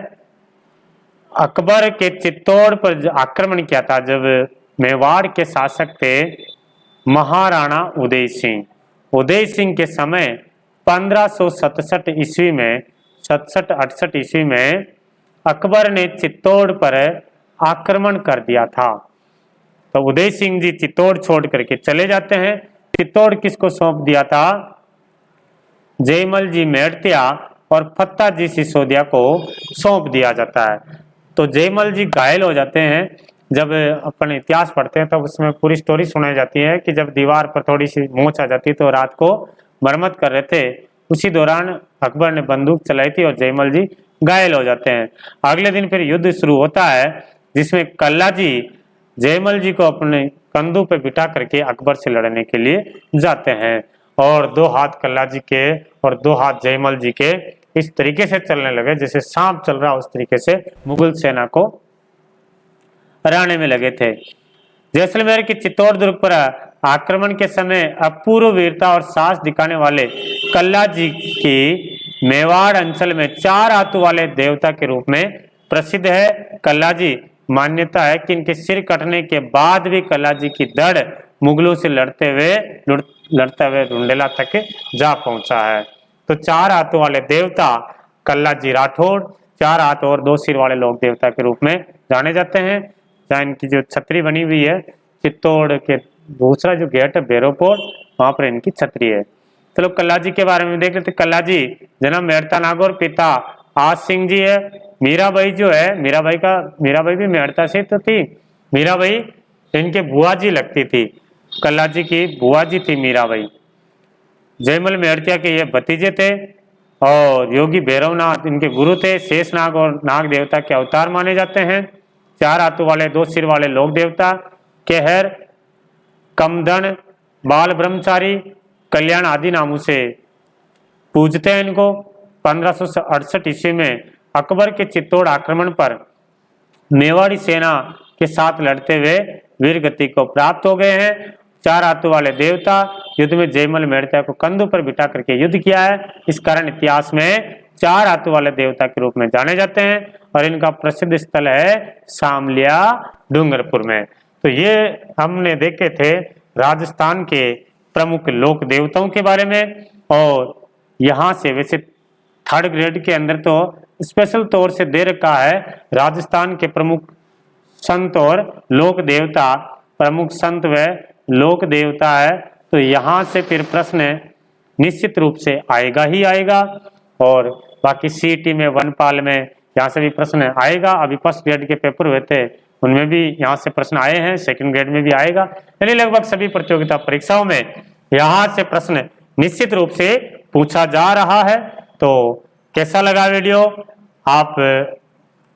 अकबर के चित्तौड़ पर जो आक्रमण किया था, जब मेवाड़ के शासक थे महाराणा उदय सिंह। उदय सिंह के समय 1567 ईस्वी में 67-68 ईस्वी में अकबर ने चित्तौड़ पर आक्रमण कर दिया था। तो उदय सिंह जी चित्तौड़ छोड़ करके चले जाते हैं। चित्तौड़ किसको सौंप दिया था, जयमल जी मेड़तिया और फत्ता जी सिसोदिया को सौंप दिया जाता है। तो जयमल जी घायल हो जाते हैं। जब अपन इतिहास पढ़ते हैं तो उसमें पूरी स्टोरी सुनाई जाती है कि जब दीवार पर थोड़ी सी मोच आ जाती तो रात को मरम्मत कर रहे थे, उसी दौरान अकबर ने बंदूक चलाई थी और जयमल जी घायल हो जाते हैं। अगले दिन फिर युद्ध शुरू होता है, जिसमें कल्ला जी जयमल जी को अपने कंधों पे बिठा करके अकबर से लड़ने के लिए जाते हैं, और 2 हाथ कल्ला जी के और 2 हाथ जयमल जी के इस तरीके से चलने लगे जैसे सांप चल रहा, उस तरीके से मुगल सेना को हराने में लगे थे। जैसलमेर की चित्तौड़ दुर्ग पर आक्रमण के समय अपूर्व वीरता और साहस दिखाने वाले कल्ला जी की मेवाड़ अंचल में 4 हाथों वाले देवता के रूप में प्रसिद्ध है। कल्ला जी मान्यता है कि इनके सिर कटने के बाद भी कल्ला जी की दड़ मुगलों से लड़ते हुए रुंडेला तक जा पहुंचा है। तो 4 हाथों वाले देवता कल्ला जी राठौड़, 4 हाथ और 2 सिर वाले लोक देवता के रूप में जाने जाते हैं। जहाँ इनकी जो छतरी बनी हुई है चित्तौड़ के दूसरा जो गेट है बेरोपोर, वहां पर इनकी छतरी है। चलो कल्ला जी के बारे में देख लेते। कल्ला जी जन्म मेड़ता नागौर, पिता आज सिंह जी है। मीराबाई जो है, मीराबाई भी मेड़ता से तो थी। मीराबाई इनके बुआ जी लगती थी, कल्ला जी की बुआ जी थी मीराबाई। जयमल मेड़तिया के ये भतीजे थे, और योगी भैरवनाथ इनके गुरु थे। शेषनाग और नाग देवता के अवतार माने जाते हैं। 4 हाथों वाले 2 सिर वाले लोक देवता कहर, कमदन, बाल ब्रह्मचारी, कल्याण आदि नामों से पूजते हैं इनको। 1568 ईस्वी में अकबर के चित्तौड़ आक्रमण पर मेवाड़ी सेना के साथ लड़ते हुए वीर गति को प्राप्त हो गए हैं। 4 हाथों वाले देवता युद्ध में जयमल मेड़ता को कंधों पर बिठा करके युद्ध किया है। इस कारण इतिहास में 4 हाथों वाले देवता के रूप में जाने जाते हैं, और इनका प्रसिद्ध स्थल है सामलिया डूंगरपुर में। तो ये हमने देखे थे राजस्थान के प्रमुख लोक देवताओं के बारे में। और यहाँ से वैसे 3rd ग्रेड के अंदर तो स्पेशल तौर से दे रखा है राजस्थान के प्रमुख संत और लोक देवता, प्रमुख संत व लोक देवता है। तो यहाँ से फिर प्रश्न निश्चित रूप से आएगा ही आएगा, और बाकी सीईटी में, वनपाल में यहाँ से भी प्रश्न आएगा। अभी 1st ग्रेड के पेपर हुए थे, उनमें भी यहाँ से प्रश्न आए हैं, 2nd ग्रेड में भी आएगा। यानी लगभग सभी प्रतियोगिता परीक्षाओं में यहाँ से प्रश्न निश्चित रूप से पूछा जा रहा है। तो कैसा लगा वीडियो, आप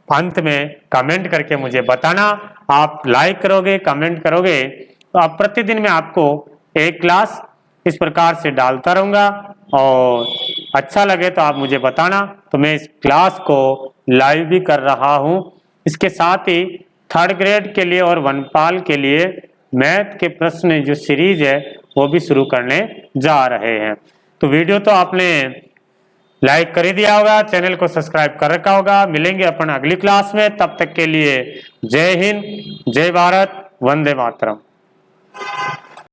अंत में कमेंट करके मुझे बताना। आप लाइक करोगे, कमेंट करोगे, तो आप प्रतिदिन मैं आपको एक क्लास इस प्रकार से डालता रहूंगा, और अच्छा लगे तो आप मुझे बताना। तो मैं इस क्लास को लाइव भी कर रहा हूं। इसके साथ ही 3rd ग्रेड के लिए और वनपाल के लिए मैथ के प्रश्न जो सीरीज है वो भी शुरू करने जा रहे हैं। तो वीडियो तो आपने लाइक कर ही दिया होगा, चैनल को सब्सक्राइब कर रखा होगा। मिलेंगे अपन अगली क्लास में, तब तक के लिए जय हिंद, जय भारत, वंदे मातरम।